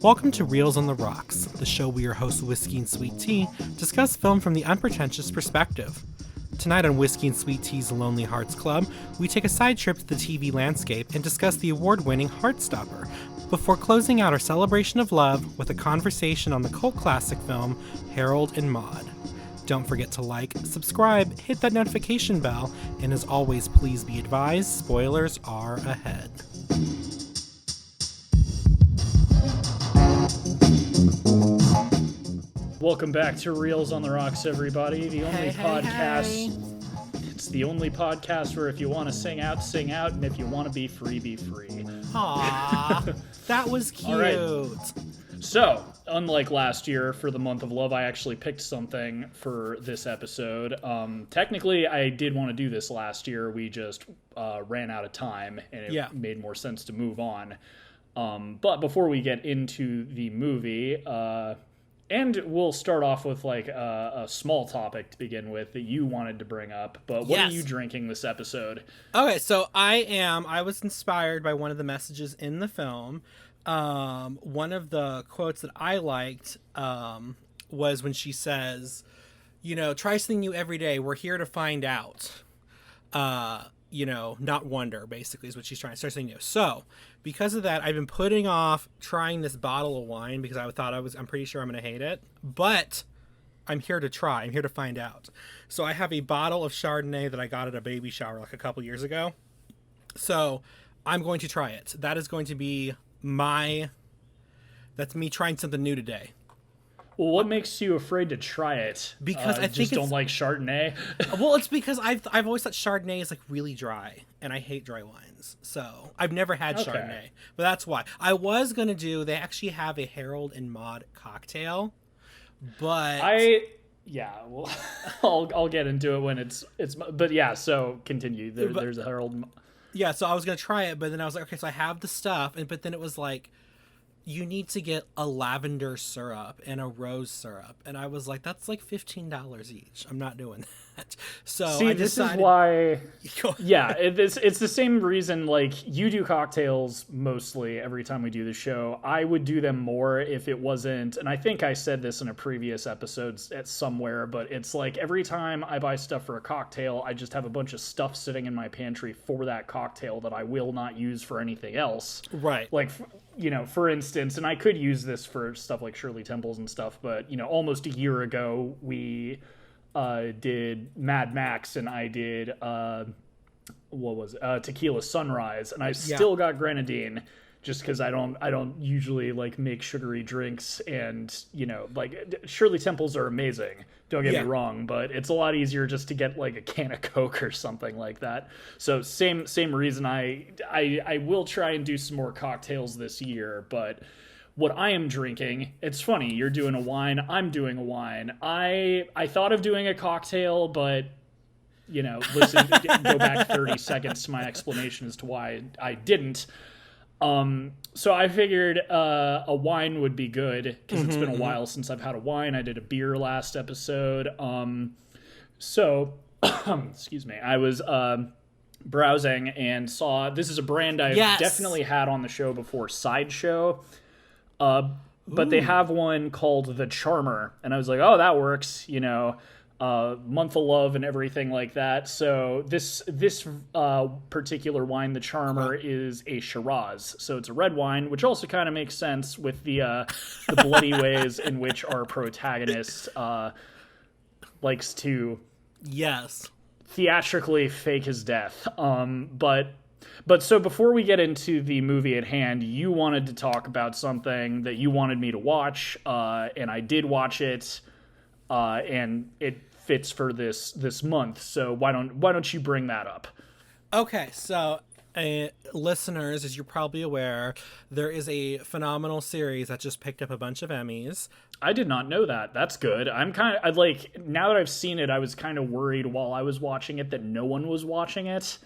Welcome to Reels on the Rocks, the show where your hosts Whiskey and Sweet Tea discuss film from the unpretentious perspective. Tonight on Whiskey and Sweet Tea's Lonely Hearts Club, we take a side trip to the TV landscape and discuss the award-winning Heartstopper, before closing out our celebration of love with a conversation on the cult classic film Harold and Maude. Don't forget to like, subscribe, hit that notification bell, and as always, please be advised, spoilers are ahead. Welcome back to Reels on the Rocks, everybody. The only podcast. It's the only podcast where if you want to sing out, and if you want to be free, be free. Aww, that was cute. All right. So, unlike last year for the month of love, I actually picked something for this episode. Technically, I did want to do this last year. We just ran out of time, and it made more sense to move on. But before we get into the movie, and we'll start off with like a small topic to begin with that you wanted to bring up. But what are you drinking this episode? Okay, so I was inspired by one of the messages in the film. One of the quotes that I liked was when she says, try something new every day. We're here to find out. Not wonder, basically, is what she's trying to start something new. So, because of that, I've been putting off trying this bottle of wine because I'm pretty sure I'm going to hate it. But I'm here to try. I'm here to find out. So, I have a bottle of Chardonnay that I got at a baby shower like a couple years ago. So, I'm going to try it. That is going to be that's me trying something new today. Well, what makes you afraid to try it? Because I just don't like Chardonnay. Well, it's because I've always thought Chardonnay is like really dry, and I hate dry wines. So I've never had Chardonnay, but that's why I was gonna do. They actually have a Harold and Maude cocktail, but I'll get into it when it's. But yeah, so continue. There's a Harold. Yeah, so I was gonna try it, but then I was like, okay, so I have the stuff, but then it was like, you need to get a lavender syrup and a rose syrup. And I was like, that's like $15 each. I'm not doing that. So I decided... this is why... Yeah, it's the same reason, like, you do cocktails mostly every time we do the show. I would do them more if it wasn't... And I think I said this in a previous episode at somewhere, but it's like every time I buy stuff for a cocktail, I just have a bunch of stuff sitting in my pantry for that cocktail that I will not use for anything else. Right. Like... for instance, and I could use this for stuff like Shirley Temples and stuff, but, almost a year ago, we did Mad Max, and I did, Tequila Sunrise, and I still got grenadine, just because I don't usually, like, make sugary drinks, and, Shirley Temples are amazing, don't get me wrong, but it's a lot easier just to get, like, a can of Coke or something like that. So same reason I will try and do some more cocktails this year, but what I am drinking, it's funny, you're doing a wine, I'm doing a wine. I thought of doing a cocktail, but... listen, go back 30 seconds to my explanation as to why I didn't. So I figured a wine would be good because it's been a while since I've had a wine. I did a beer last episode. So excuse me. I was browsing and saw this is a brand I've definitely had on the show before, Sideshow. But they have one called The Charmer, and I was like, oh, that works. Month of love and everything like that. So this particular wine, the Charmer, is a Shiraz. So it's a red wine, which also kind of makes sense with the bloody ways in which our protagonist likes to theatrically fake his death. But so before we get into the movie at hand, you wanted to talk about something that you wanted me to watch, and I did watch it, and it fits for this month. So why don't you bring that up? Okay, so listeners, as you're probably aware, there is a phenomenal series that just picked up a bunch of Emmys. I did not know that. That's good. I'm kind of like, now that I've seen it, I was kind of worried while I was watching it that no one was watching it.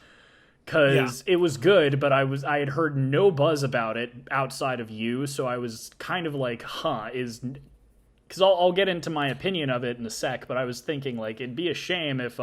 Because it was good, but I had heard no buzz about it outside of you, so I was kind of like, because I'll get into my opinion of it in a sec, but I was thinking, like, it'd be a shame if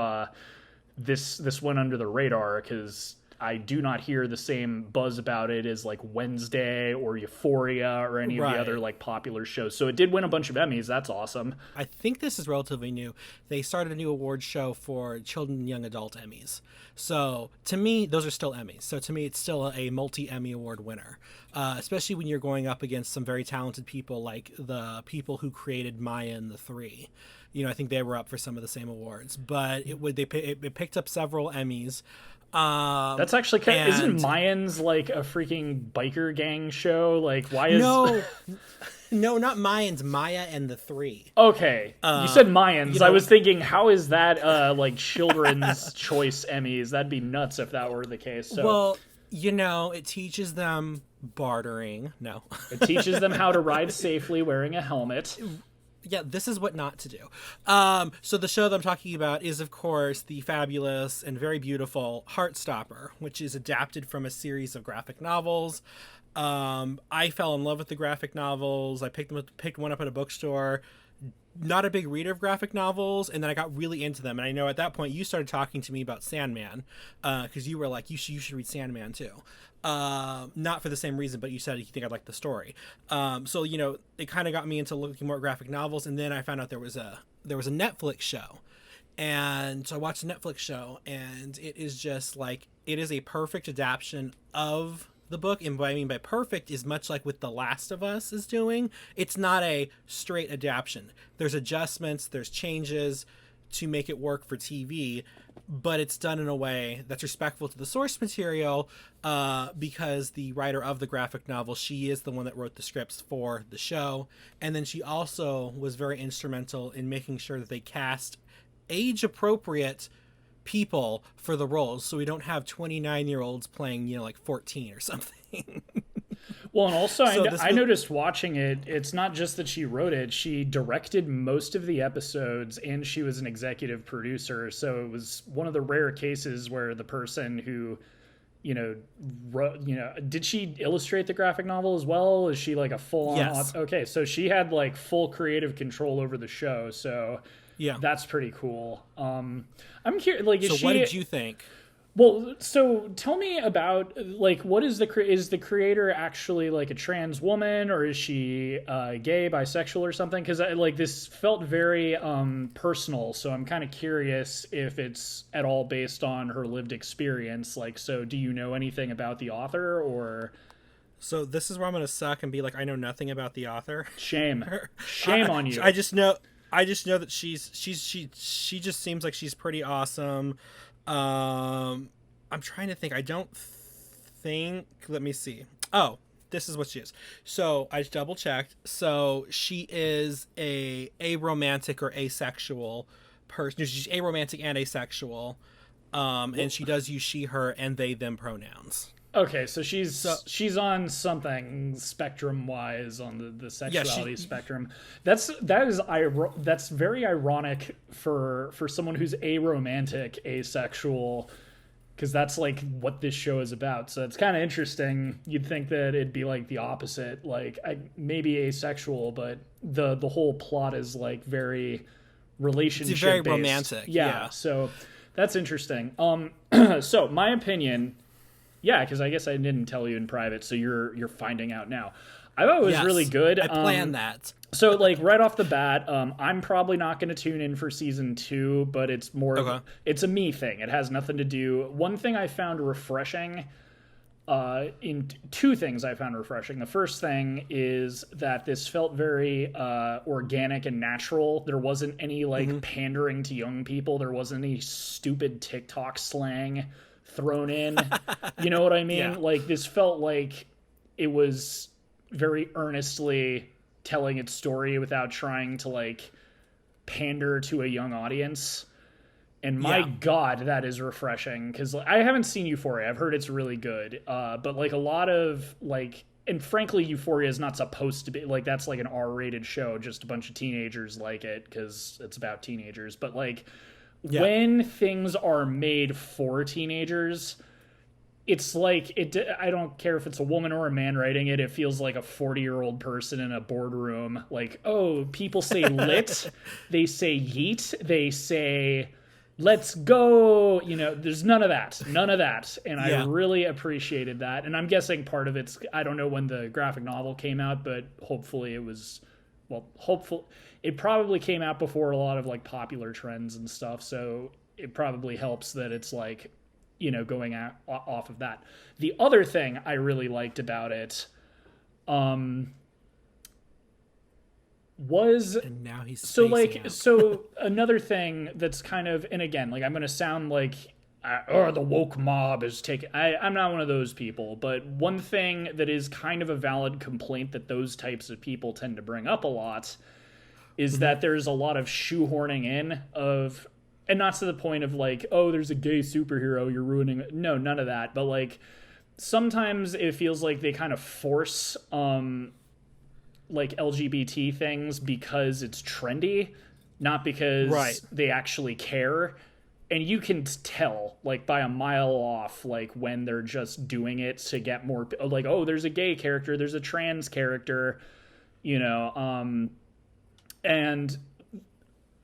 this went under the radar, because I do not hear the same buzz about it as like Wednesday or Euphoria or any of the other like popular shows. So it did win a bunch of Emmys. That's awesome. I think this is relatively new. They started a new award show for children and young adult Emmys. So to me, those are still Emmys. So to me, it's still a multi-Emmy award winner, especially when you're going up against some very talented people like the people who created Maya and the Three. You know, I think they were up for some of the same awards, but it picked up several Emmys. That's actually kind of, isn't Mayans like a freaking biker gang show? Like, why is no, not Mayans, Maya and the Three. Okay, you said Mayans. You know, I was thinking, how is that like children's choice Emmys? That'd be nuts if that were the case. So. Well, you know, it teaches them bartering. No, it teaches them how to ride safely wearing a helmet. Yeah, this is what not to do. So the show that I'm talking about is, of course, the fabulous and very beautiful Heartstopper, which is adapted from a series of graphic novels. I fell in love with the graphic novels. I picked one up at a bookstore. Not a big reader of graphic novels, and then I got really into them. And I know at that point you started talking to me about Sandman, because you were like, you should read Sandman too. Not for the same reason, but you said you think I'd like the story. So, you know, it kind of got me into looking more at graphic novels, and then I found out there was a Netflix show. And so I watched the Netflix show, and it is just like, it is a perfect adaptation of the book. And what I mean by perfect is much like what The Last of Us is doing. It's not a straight adaptation. There's adjustments, there's changes to make it work for TV, but it's done in a way that's respectful to the source material, because the writer of the graphic novel, she is the one that wrote the scripts for the show. And then she also was very instrumental in making sure that they cast age-appropriate people for the roles, so we don't have 29-year-olds playing, you know, like 14 or something. Well, and also I noticed watching it, it's not just that she wrote it, she directed most of the episodes, and she was an executive producer. So it was one of the rare cases where the person who, you know, wrote, you know, did she illustrate the graphic novel as well? Is she like a full-on? Yes. Okay, so she had like full creative control over the show. So yeah, that's pretty cool. I'm curious, like, so what did you think? Well, so tell me about, like, what is the creator actually like a trans woman, or is she gay, bisexual, or something? Because like this felt very personal, so I'm kind of curious if it's at all based on her lived experience. Like, so do you know anything about the author, or? So this is where I'm gonna suck and be like, I know nothing about the author. Shame on you. I just know that she just seems like she's pretty awesome. I'm trying to think. I don't think. Let me see. Oh, this is what she is. So I just double checked. So she is a aromantic or asexual person. She's aromantic and asexual. And she does use she, her, and they, them pronouns. Okay, so she's on something spectrum wise on the sexuality spectrum. That's very ironic for someone who's aromantic, asexual, because that's like what this show is about. So it's kind of interesting. You'd think that it'd be like the opposite, like maybe asexual, but the whole plot is like very relationship. It's very romantic. Yeah. So that's interesting. So my opinion. Yeah, because I guess I didn't tell you in private, so you're finding out now. I thought it was really good. I planned that. So, like, right off the bat, I'm probably not going to tune in for season 2, but it's more it's a me thing. It has nothing to do. One thing I found refreshing, in two things I found refreshing. The first thing is that this felt very organic and natural. There wasn't any, like, pandering to young people. There wasn't any stupid TikTok slang thrown in. You know what I mean? Yeah. Like, this felt like it was very earnestly telling its story without trying to like pander to a young audience. And my God, that is refreshing, because I haven't seen Euphoria. I've heard it's really good. But like a lot of like, and frankly, Euphoria is not supposed to be like, that's like an R-rated show. Just a bunch of teenagers like it because it's about teenagers. But like when things are made for teenagers, it's like I don't care if it's a woman or a man writing it. It feels like a 40-year-old person in a boardroom. Like, oh, people say lit, they say yeet, they say let's go, there's none of that, and I really appreciated that. And I'm guessing part of it's, I don't know when the graphic novel came out, but hopefully it probably came out before a lot of like popular trends and stuff, so it probably helps that it's like, going off of that. The other thing I really liked about it was, and now he's so another thing that's kind of, and again, like, I'm gonna sound like the woke mob is taking, I'm not one of those people, but one thing that is kind of a valid complaint that those types of people tend to bring up a lot is that there's a lot of shoehorning in of, and not to the point of like, oh, there's a gay superhero, you're ruining it. No, none of that. But like, sometimes it feels like they kind of force like LGBT things because it's trendy, not because they actually care. And you can tell, like, by a mile off, like, when they're just doing it to get more, like, oh, there's a gay character, there's a trans character, and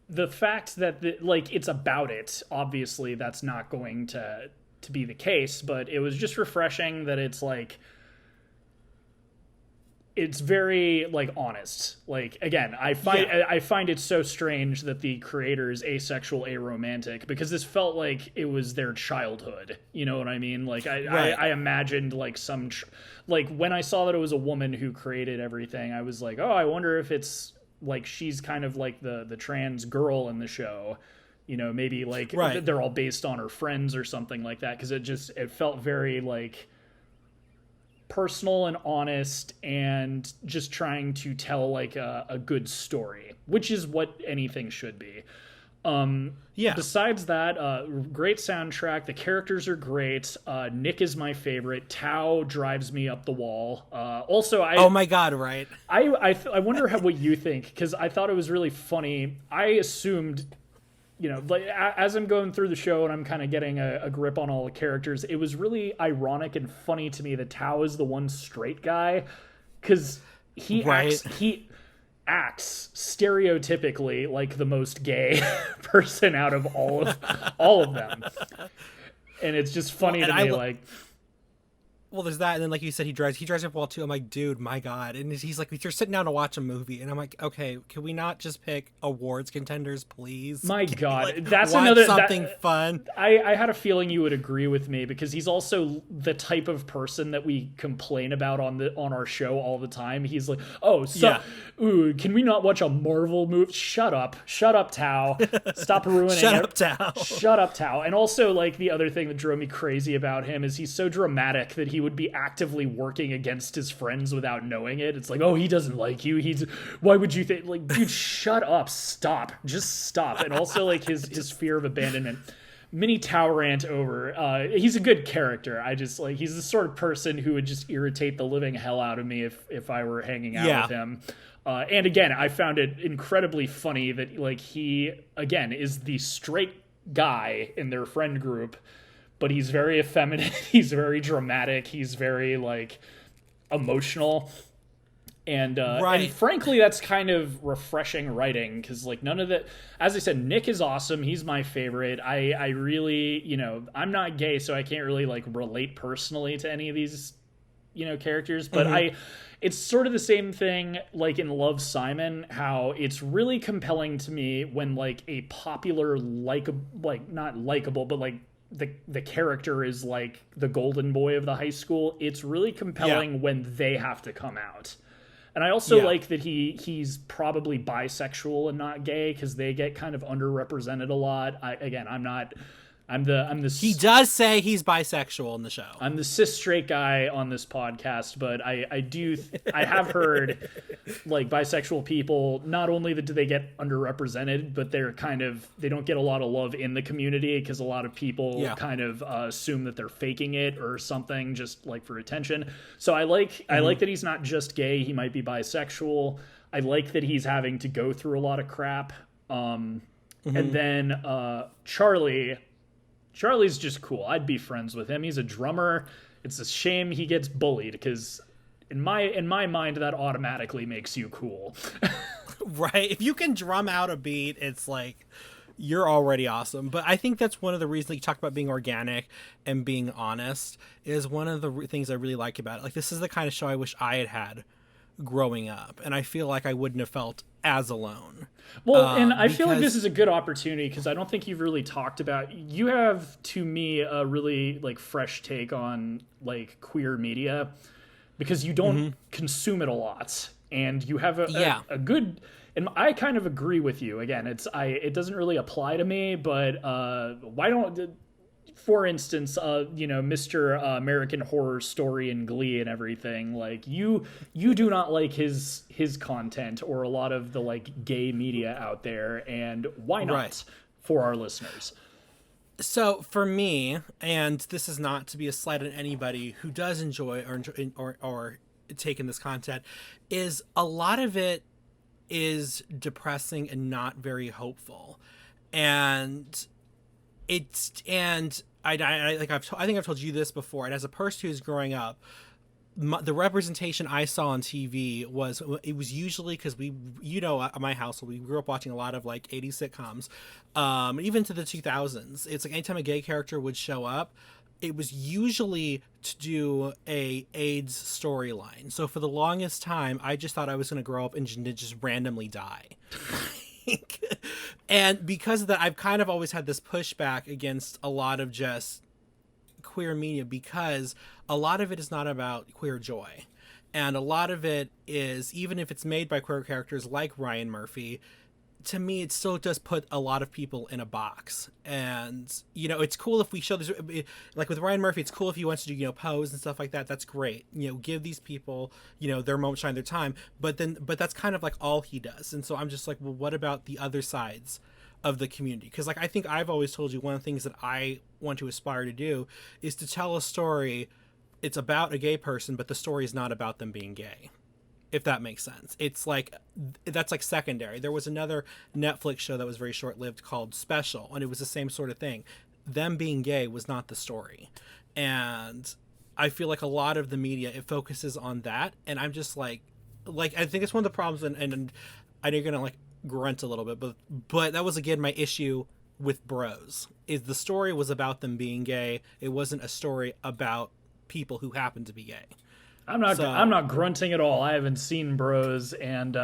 the fact that it's about it, obviously that's not going to be the case, but it was just refreshing that it's like, it's very like honest. Like, again, I find it so strange that the creator is asexual, aromantic, because this felt like it was their childhood. You know what I mean? Like, I imagined like like when I saw that it was a woman who created everything, I was like, oh, I wonder if it's like she's kind of like the trans girl in the show. Maybe like they're all based on her friends or something like that, because it felt very like personal and honest and just trying to tell like a good story, which is what anything should be. Besides that, great soundtrack. The characters are great. Nick is my favorite. Tao drives me up the wall. Also, oh my god, right? I wonder what you think, because I thought it was really funny. I assumed, like, as I'm going through the show and I'm kind of getting a grip on all the characters, it was really ironic and funny to me that Tao is the one straight guy, because he acts stereotypically like the most gay person out of all of them, and it's just funny to me. Like, well, there's that, and then like you said, he drives up wall too. I'm like, dude, my god. And he's like, you're sitting down to watch a movie, and I'm like, okay, can we not just pick awards contenders, please? My god, like, that's something fun. I had a feeling you would agree with me, because he's also the type of person that we complain about on our show all the time. He's like, can we not watch a Marvel movie? Shut up, Tao. Stop ruining it. Shut up, Tao. And also, like, the other thing that drove me crazy about him is he's so dramatic that he would be actively working against his friends without knowing it. It's like, oh, he doesn't like you. Why would you think, like, dude, shut up, just stop. And also, like, his fear of abandonment. Mini Tao rant over. He's a good character. I just, like, he's the sort of person who would just irritate the living hell out of me if I were hanging out with him. And again, I found it incredibly funny that, like, he, again, is the straight guy in their friend group, but he's very effeminate, he's very dramatic, he's very, like, emotional. And and frankly, that's kind of refreshing writing, because, like, none of that, as I said, Nick is awesome, he's my favorite. I really, I'm not gay, so I can't really, like, relate personally to any of these, characters, but it's sort of the same thing, like, in Love, Simon, how it's really compelling to me when, like, a popular, not likable, but, like, the character is like the golden boy of the high school. It's really compelling when they have to come out. And I also like that he's probably bisexual and not gay, because they get kind of underrepresented a lot. He does say he's bisexual in the show. I'm the cis straight guy on this podcast, but I have heard, like, bisexual people, not only do they get underrepresented, but they don't get a lot of love in the community, because a lot of people kind of assume that they're faking it or something, just like for attention. So I like that he's not just gay, he might be bisexual. I like that he's having to go through a lot of crap. And then Charlie's just cool. I'd be friends with him. He's a drummer. It's a shame he gets bullied, because in my mind, that automatically makes you cool. Right. If you can drum out a beat, it's like, You're already awesome. But I think that's one of the reasons, like, you talk about being organic and being honest, is one of the things I really like about it. Like, this is the kind of show I wish I had growing up, and I feel like I wouldn't have felt as alone. Well, and I feel like this is a good opportunity because I don't think you've really talked about. You have, to me, a really like fresh take on like queer media because you don't consume it a lot, and you have a good. And I kind of agree with you. Again, it doesn't really apply to me, but why don't, for instance, Mr. American Horror Story and Glee and everything, like you do not like his content or a lot of the like gay media out there, and why not for our listeners? So for me, and this is not to be a slight on anybody who does enjoy or take in this content, is a lot of it is depressing and not very hopeful, and I think I've told you this before, and as a person who's growing up, the representation I saw on TV was usually, because at my household we grew up watching a lot of like 80s sitcoms, even to the 2000s. It's like anytime a gay character would show up, it was usually to do a AIDS storyline. So for the longest time, I just thought I was going to grow up and just randomly die. And because of that, I've kind of always had this pushback against a lot of just queer media, because a lot of it is not about queer joy. And a lot of it is, even if it's made by queer characters like Ryan Murphy, to me, it still does put a lot of people in a box. And, it's cool if we show this, like with Ryan Murphy, it's cool if he wants to do, Pose and stuff like that. That's great. Give these people, their moment, shine their time. But that's kind of like all he does. And so I'm just like, well, what about the other sides of the community? Because like, I think I've always told you, one of the things that I want to aspire to do is to tell a story. It's about a gay person, but the story is not about them being gay. If that makes sense. It's like, that's like secondary. There was another Netflix show that was very short-lived called Special, and it was the same sort of thing. Them being gay was not the story. And I feel like a lot of the media, it focuses on that, and I'm just like I think it's one of the problems, and I know you're gonna like grunt a little bit, but that was again my issue with Bros, is the story was about them being gay. It wasn't a story about people who happen to be gay. I'm not grunting at all. I haven't seen Bros, and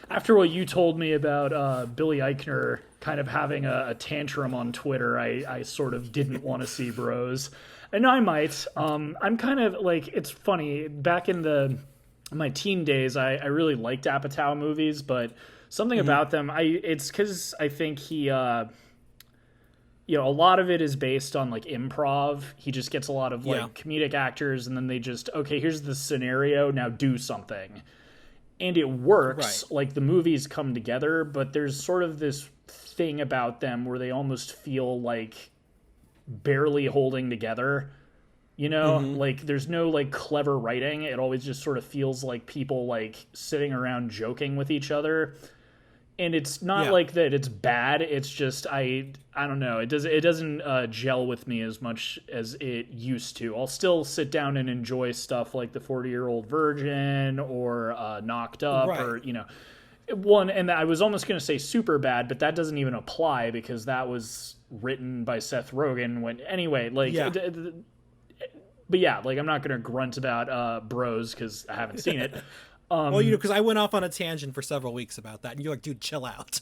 after what you told me about Billy Eichner kind of having a tantrum on Twitter, I sort of didn't want to see Bros, and I might. I'm kind of like, it's funny, back in my teen days, I really liked Apatow movies, but something about them, it's because I think he. A lot of it is based on like improv. He just gets a lot of like comedic actors, and then they just, okay, here's the scenario, now do something. And it works. Right. Like the movies come together, but there's sort of this thing about them where they almost feel like barely holding together. Like there's no like clever writing. It always just sort of feels like people like sitting around joking with each other. And it's not like that it's bad. It's just, I don't know. It doesn't gel with me as much as it used to. I'll still sit down and enjoy stuff like The 40-Year-Old Virgin or Knocked Up or, one. And I was almost going to say Superbad, but that doesn't even apply because that was written by Seth Rogen. Anyway, like, but yeah, like I'm not going to grunt about Bros because I haven't seen it. Well, because I went off on a tangent for several weeks about that, and you're like, dude, chill out.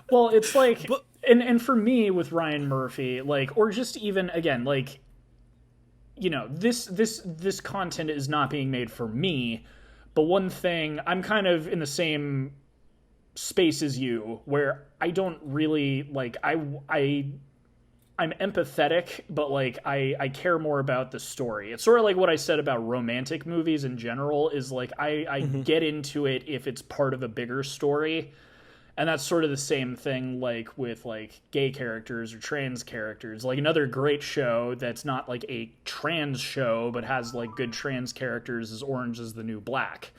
Well, it's like, and for me with Ryan Murphy, like, or just even, again, like, this content is not being made for me, but one thing, I'm kind of in the same space as you, where I don't really, like, I'm empathetic, but like I care more about the story. It's sort of like what I said about romantic movies in general, is like I get into it if it's part of a bigger story. And that's sort of the same thing like with like gay characters or trans characters. Like another great show that's not like a trans show but has like good trans characters is Orange is the New Black.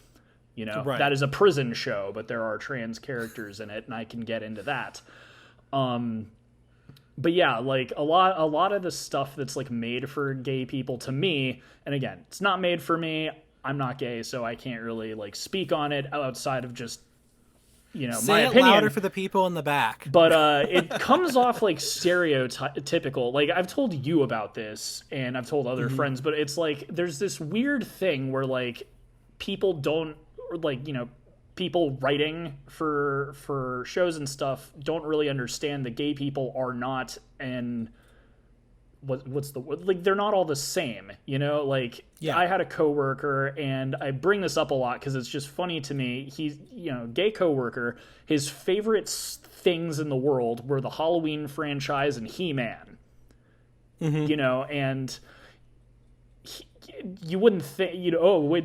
That is a prison show, but there are trans characters in it, and I can get into that. But yeah, like a lot of the stuff that's like made for gay people, to me, and again, it's not made for me. I'm not gay, so I can't really like speak on it outside of just my it opinion. Louder for the people in the back. But it comes off like stereotypical. Like, I've told you about this, and I've told other friends, but it's like there's this weird thing where like people don't, like, people writing for shows and stuff don't really understand that gay people are not what's the word? Like, they're not all the same, like, I had a coworker, and I bring this up a lot because it's just funny to me. He's, gay coworker, his favorite things in the world were the Halloween franchise and He-Man, and you wouldn't think,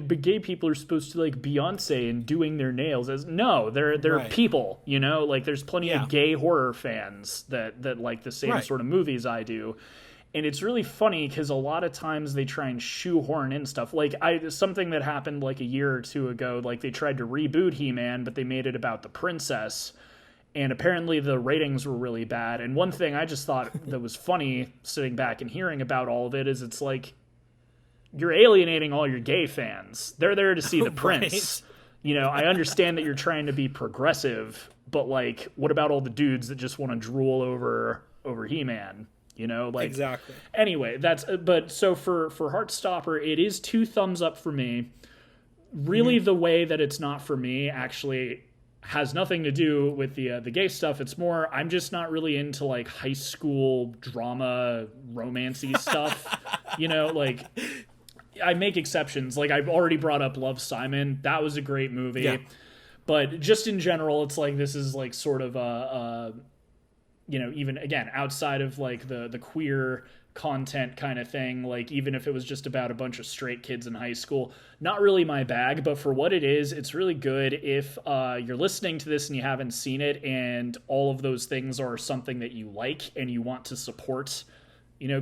but gay people are supposed to like Beyonce and doing their nails. No, they're right. People, like there's plenty of gay horror fans that like the same sort of movies I do. And it's really funny because a lot of times they try and shoehorn in stuff. Like, something that happened like a year or two ago, like they tried to reboot He-Man, but they made it about the princess. And apparently the ratings were really bad. And one thing I just thought that was funny sitting back and hearing about all of it is it's like, you're alienating all your gay fans. They're there to see the prince. I understand that you're trying to be progressive, but like, what about all the dudes that just want to drool over He-Man? Exactly. Anyway, so for Heartstopper, it is 2 thumbs up for me. Really, the way that it's not for me actually has nothing to do with the gay stuff. It's more, I'm just not really into like high school drama, romancy stuff. Like, I make exceptions. Like, I've already brought up Love, Simon. That was a great movie. Yeah. But just in general, it's like, this is like sort of even again, outside of like the queer content kind of thing, like even if it was just about a bunch of straight kids in high school, not really my bag. But for what it is, it's really good. If you're listening to this and you haven't seen it, and all of those things are something that you like and you want to support,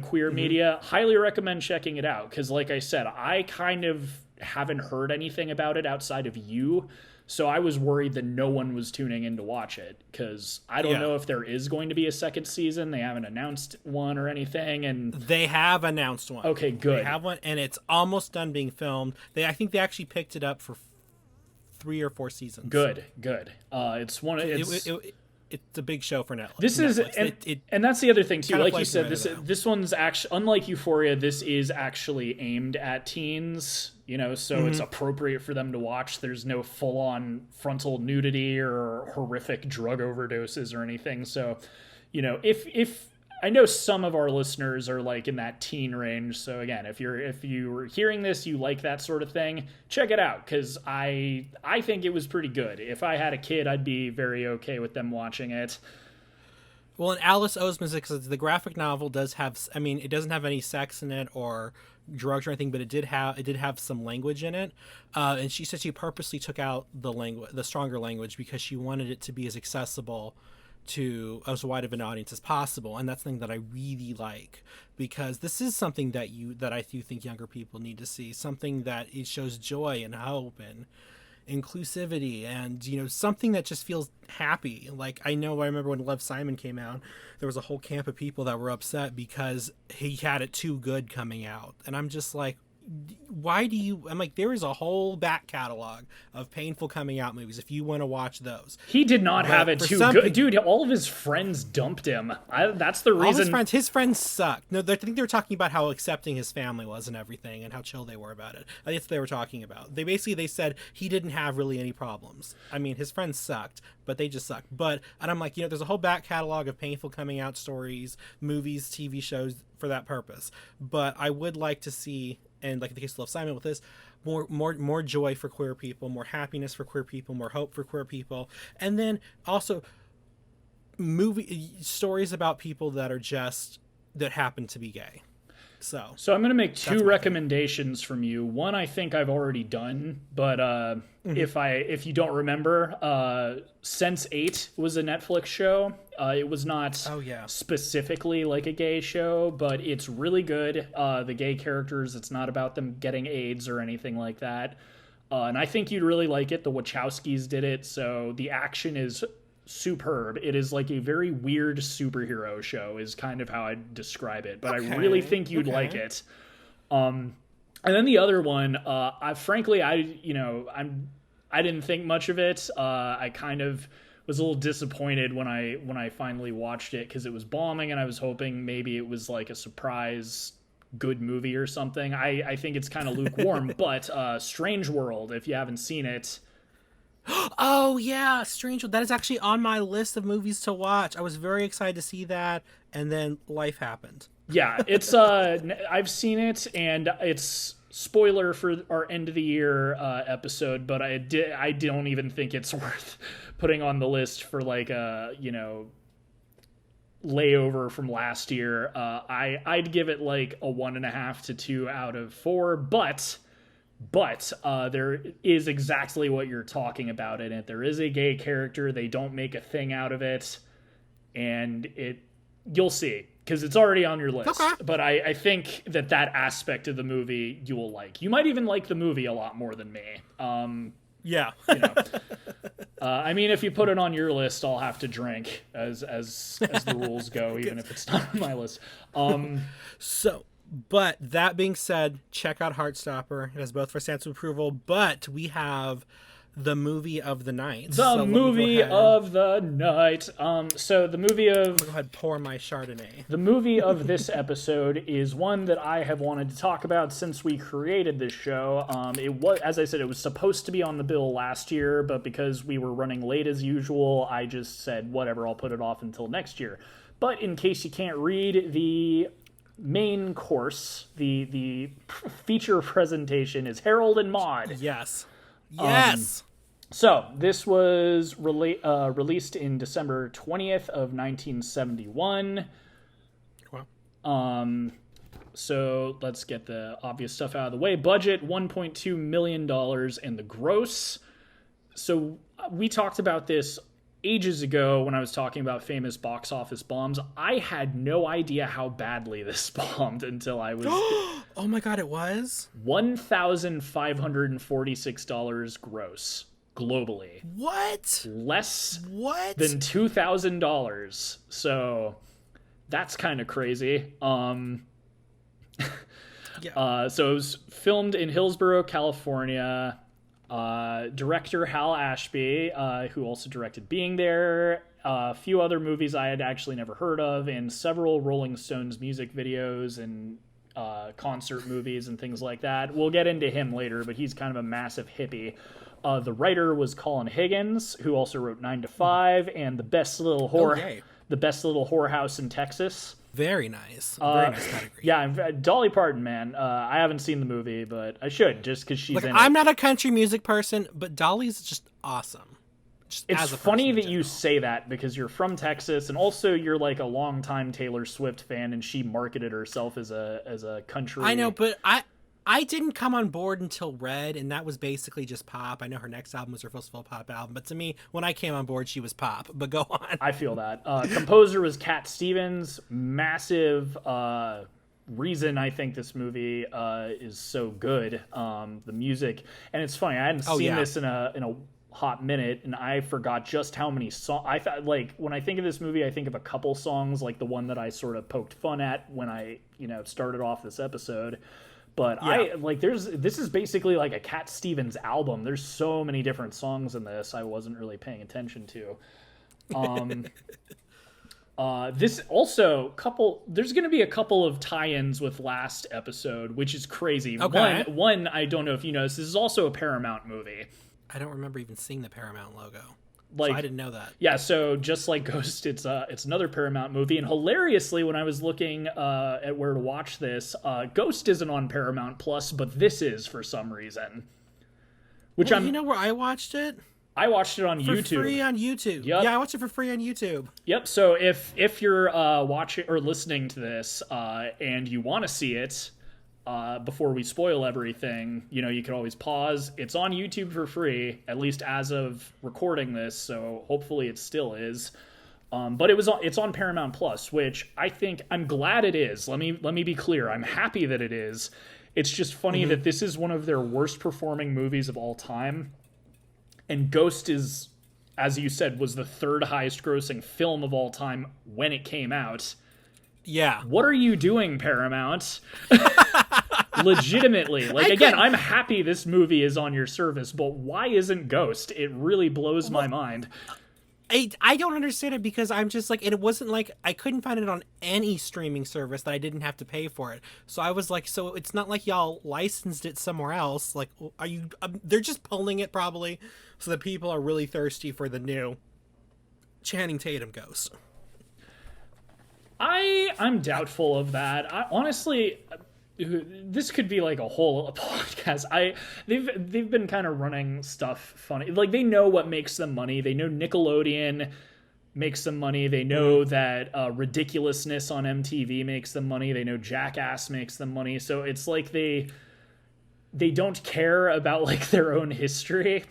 queer media, highly recommend checking it out. Because like I said, I kind of haven't heard anything about it outside of you. So I was worried that no one was tuning in to watch it, because I don't know if there is going to be a second season. They haven't announced one or anything. And they have announced one. Okay, good. They have one, and it's almost done being filmed. I think they actually picked it up for 3 or 4 seasons. Good. It's one. It's a big show for Netflix. This is, and that's the other thing too. Like you said, this one's actually, unlike Euphoria, this is actually aimed at teens. So it's appropriate for them to watch. There's no full-on frontal nudity or horrific drug overdoses or anything. So, if I know some of our listeners are like in that teen range. So again, if you're hearing this, you like that sort of thing, check it out. Cause I think it was pretty good. If I had a kid, I'd be very okay with them watching it. Well, and Alice Oseman's, because the graphic novel does have, it doesn't have any sex in it or drugs or anything, but it did have some language in it. And she said she purposely took out the stronger language because she wanted it to be as accessible to as wide of an audience as possible. And that's the thing that I really like, because this is something that I do think younger people need to see, something that it shows joy and hope and inclusivity, and something that just feels happy. Like, I remember when Love, Simon came out, there was a whole camp of people that were upset because he had it too good coming out, and I'm just like, why do you? I'm like, there is a whole back catalog of painful coming out movies if you want to watch those. He did not have it too good, dude. All of his friends dumped him. That's the reason. All his friends sucked. No, I think they were talking about how accepting his family was and everything, and how chill they were about it. That's what they were talking about. They said he didn't have really any problems. His friends sucked, but they just sucked. And I'm like, there's a whole back catalog of painful coming out stories, movies, TV shows for that purpose. But I would like to see, and like in the case of Love, Simon, with this, more joy for queer people, more happiness for queer people, more hope for queer people, and then also movie stories about people that happen to be gay. So I'm going to make 2 recommendations from you. One I think I've already done, but if you don't remember, Sense8 was a Netflix show. It was not specifically like a gay show, but it's really good. The gay characters, it's not about them getting AIDS or anything like that. And I think you'd really like it. The Wachowskis did it, so the action is superb. It is like a very weird superhero show is kind of how I describe it, but I really think you'd like it. And then the other one, I'm I didn't think much of it. I kind of was a little disappointed when I finally watched it because it was bombing, and I was hoping maybe it was like a surprise good movie or something. I think it's kind of lukewarm, but Strange World, if you haven't seen it. Oh yeah, Strange World. That is actually on my list of movies to watch. I was very excited to see that, and then life happened. Yeah, it's I've seen it, and it's spoiler for our end of the year episode, but I don't even think it's worth putting on the list for like a layover from last year. I'd give it like a 1.5 to 2 out of 4, but there is exactly what you're talking about in it. There is a gay character. They don't make a thing out of it, and you'll see, because it's already on your list. Okay. But I think that aspect of the movie you will like. You might even like the movie a lot more than me. Yeah. I mean, if you put it on your list, I'll have to drink as the rules go, even if it's not on my list. But that being said, check out Heartstopper. It has both for stamps of approval, but we have the movie of the night. The movie of the night. So the movie of... Go ahead, pour my Chardonnay. The movie of this episode is one that I have wanted to talk about since we created this show. It was, as I said, it was supposed to be on the bill last year, but because we were running late as usual, I just said, whatever, I'll put it off until next year. But in case you can't read, the main course, the feature presentation is Harold and Maude. Yes. So this was released in December 20th of 1971. Wow. So let's get the obvious stuff out of the way. Budget $1.2 million, and the gross. So we talked about this ages ago when I was talking about famous box office bombs. I had no idea how badly this bombed until I was... Oh my god, it was? $1,546 gross globally. What? Less What? than $2,000. So that's kind of crazy. Yeah. So it was filmed in Hillsborough, California. Director Hal Ashby, who also directed Being There, a few other movies I had actually never heard of, and several Rolling Stones music videos and concert movies and things like that. We'll get into him later, but he's kind of a massive hippie. The writer was Colin Higgins, who also wrote 9 to 5 and The Best Little Whorehouse in Texas. Very nice. Very nice category. Yeah, Dolly Parton, man. I haven't seen the movie, but I should, just because she's in it. I'm not a country music person, but Dolly's just awesome. It's funny that you say that, because you're from Texas, and also you're like a longtime Taylor Swift fan, and she marketed herself as a country. I know, but I didn't come on board until Red, and that was basically just pop. I know her next album was her first full pop album, but to me, when I came on board, she was pop. But go on. I feel that. Composer was Cat Stevens. Massive reason I think this movie is so good. The music, and it's funny. I hadn't seen this in a hot minute, and I forgot just how many songs. I thought, like, when I think of this movie, I think of a couple songs, like the one that I sort of poked fun at when I started off this episode. But this is basically like a Cat Stevens album. There's so many different songs in this I wasn't really paying attention to. This also there's going to be a couple of tie-ins with last episode, which is crazy. Okay. One, I don't know if you noticed, this is also a Paramount movie. I don't remember even seeing the Paramount logo. So I didn't know that. Yeah, so just like Ghost, it's another Paramount movie. And hilariously, when I was looking at where to watch this, Ghost isn't on Paramount Plus, but this is for some reason. You know where I watched it? I watched it on YouTube. For free on YouTube. Yep. Yeah, I watched it for free on YouTube. Yep. So if you're watching or listening to this and you want to see it before we spoil everything, you can always pause. It's on YouTube for free, at least as of recording this. So hopefully it still is. But it's on Paramount Plus, which I think I'm glad it is. Let me be clear. I'm happy that it is. It's just funny that this is one of their worst performing movies of all time. And Ghost is, as you said, was the third highest grossing film of all time when it came out. Yeah. What are you doing, Paramount? Legitimately. Like, again, I'm happy this movie is on your service, but why isn't Ghost? It really blows my mind. I don't understand it, because I'm just like, and it wasn't like I couldn't find it on any streaming service that I didn't have to pay for it. So I was like, so it's not like y'all licensed it somewhere else. Like, are you? They're just pulling it probably, so that people are really thirsty for the new Channing Tatum Ghost. I'm doubtful of that. Honestly, this could be like a whole podcast. They've been kind of running stuff funny. Like, they know what makes them money. They know Nickelodeon makes them money. They know that ridiculousness on MTV makes them money. They know Jackass makes them money. So it's like they don't care about like their own history.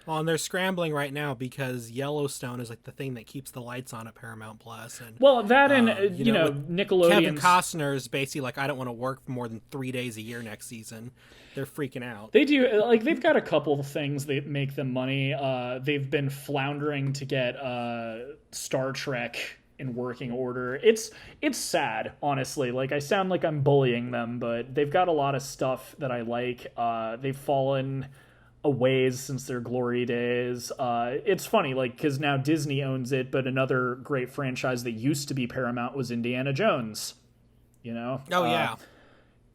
Well, and they're scrambling right now because Yellowstone is like the thing that keeps the lights on at Paramount Plus. And well, that and you know Nickelodeon. Kevin Costner's basically like, I don't want to work for more than 3 days a year next season. They're freaking out. They do, like, they've got a couple of things that make them money. They've been floundering to get Star Trek in working order. It's sad, honestly. Like, I sound like I'm bullying them, but they've got a lot of stuff that I like. They've fallen a ways since their glory days. It's funny, like, because now Disney owns it, but another great franchise that used to be Paramount was Indiana Jones. You know? Oh, yeah.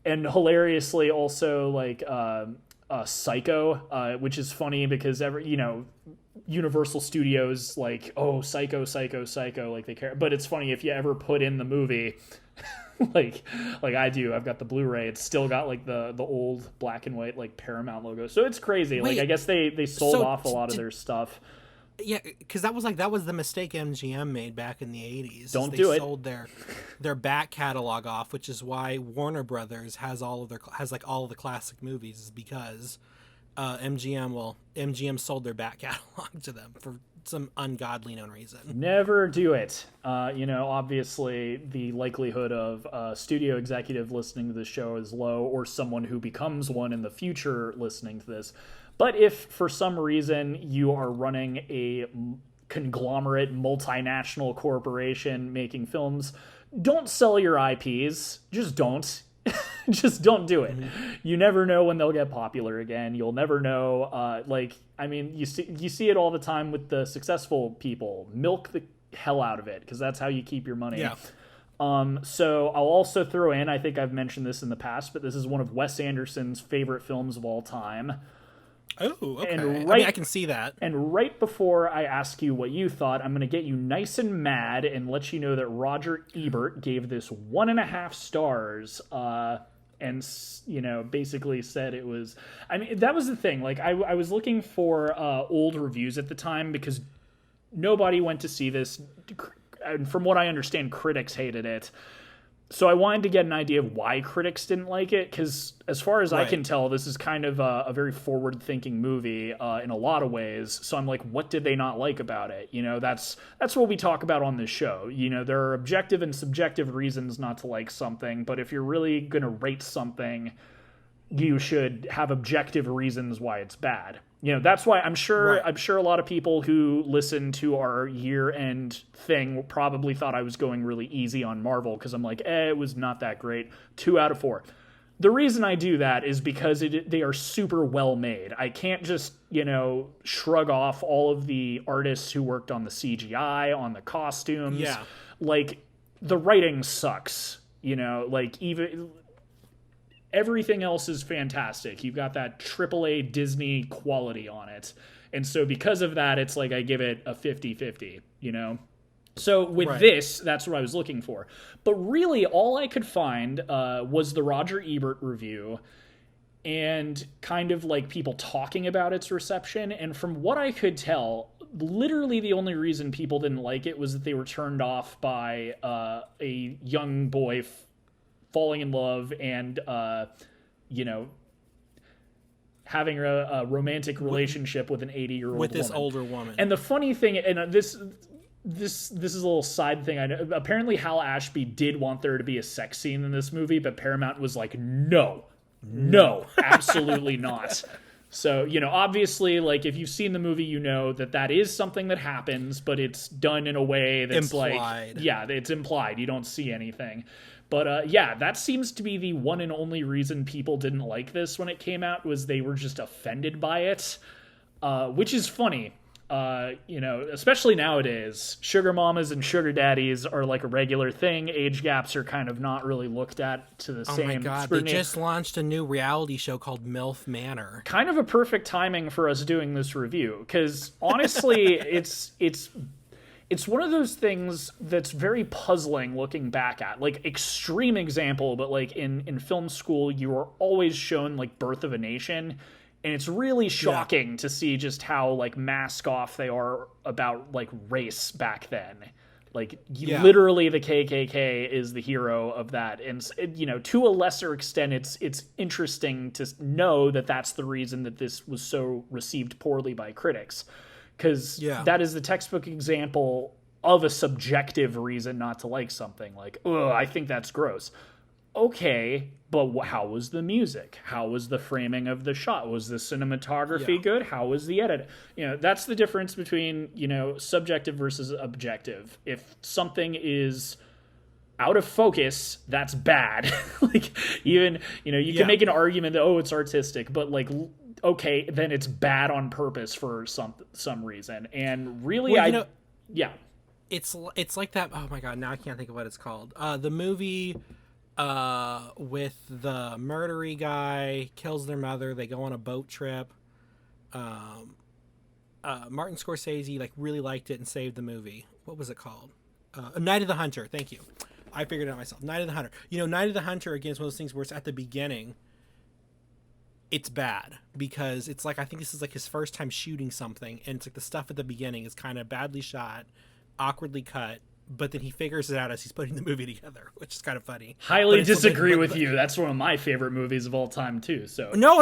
And hilariously also, like, Psycho, which is funny because Universal Studios, like, oh, Psycho, like, they care. But it's funny, if you ever put in the movie, like I do, I've got the Blu-ray, it's still got like the old black and white like Paramount logo. So it's crazy. Wait, like, I guess they sold off a lot of their stuff. Yeah, because that was the mistake MGM made back in the 80s. Don't do it. They sold their back catalog off, which is why Warner Brothers has all of the classic movies, is because MGM sold their back catalog to them for some ungodly known reason. Never do it. Obviously the likelihood of a studio executive listening to the show is low, or someone who becomes one in the future listening to this. But if for some reason you are running a conglomerate multinational corporation making films, don't sell your IPs. Just don't. Just don't do it. Mm-hmm. You never know when they'll get popular again. You'll never know. You see it all the time with the successful people. Milk the hell out of it, because that's how you keep your money. Yeah. So I'll also throw in, I think I've mentioned this in the past, but this is one of Wes Anderson's favorite films of all time. Oh, okay. And I can see that. And right before I ask you what you thought, I'm going to get you nice and mad and let you know that Roger Ebert gave this 1.5 stars, and basically said it was. I mean, that was the thing. Like, I was looking for old reviews at the time because nobody went to see this. And from what I understand, critics hated it. So I wanted to get an idea of why critics didn't like it, because as far as I can tell, this is kind of a very forward-thinking movie in a lot of ways. So I'm like, what did they not like about it? That's what we talk about on this show. There are objective and subjective reasons not to like something, but if you're really going to rate something, you should have objective reasons why it's bad. That's why I'm sure a lot of people who listen to our year-end thing probably thought I was going really easy on Marvel, because I'm like, it was not that great. 2 out of 4. The reason I do that is because they are super well made. I can't just, shrug off all of the artists who worked on the CGI, on the costumes. Yeah. Like, the writing sucks, even... Everything else is fantastic. You've got that AAA Disney quality on it. And so because of that, it's like I give it a 50-50, So with this, that's what I was looking for. But really, all I could find was the Roger Ebert review and kind of like people talking about its reception. And from what I could tell, literally the only reason people didn't like it was that they were turned off by a young boy falling in love and, having a romantic relationship with an 80-year-old with this woman. older woman. And the funny thing, and this is a little side thing. I know, apparently Hal Ashby did want there to be a sex scene in this movie, but Paramount was like, no, absolutely not. So, obviously, like, if you've seen the movie, you know that is something that happens, but it's done in a way that's implied. It's implied. You don't see anything. But, that seems to be the one and only reason people didn't like this when it came out, was they were just offended by it, which is funny. Especially nowadays, sugar mamas and sugar daddies are like a regular thing. Age gaps are kind of not really looked at to the same. Oh my god, scrutiny. They just launched a new reality show called MILF Manor. Kind of a perfect timing for us doing this review, because honestly, it's one of those things that's very puzzling looking back at. Like, extreme example, but like in film school, you are always shown like Birth of a Nation. And it's really shocking to see just how, like, mask off they are about, like, race back then. Like, literally the KKK is the hero of that. And, to a lesser extent, it's interesting to know that that's the reason that this was so received poorly by critics. Because that is the textbook example of a subjective reason not to like something. Like, ugh, I think that's gross. Okay, but how was the music? How was the framing of the shot? Was the cinematography good? How was the edit? That's the difference between, subjective versus objective. If something is out of focus, that's bad. Like, even, you can make an argument that, it's artistic, but like, okay, then it's bad on purpose for some reason. And really, it's like that. Oh my god, now I can't think of what it's called. The movie with the murdery guy kills their mother. They go on a boat trip. Martin Scorsese like really liked it and saved the movie. What was it called? Night of the Hunter. Thank you. I figured it out myself. Night of the Hunter. Night of the Hunter, again, is one of those things where it's at the beginning. It's bad because it's like, I think this is like his first time shooting something, and it's like the stuff at the beginning is kind of badly shot, awkwardly cut, but then he figures it out as he's putting the movie together, which is kind of funny. Highly disagree with you. That's one of my favorite movies of all time too. So no.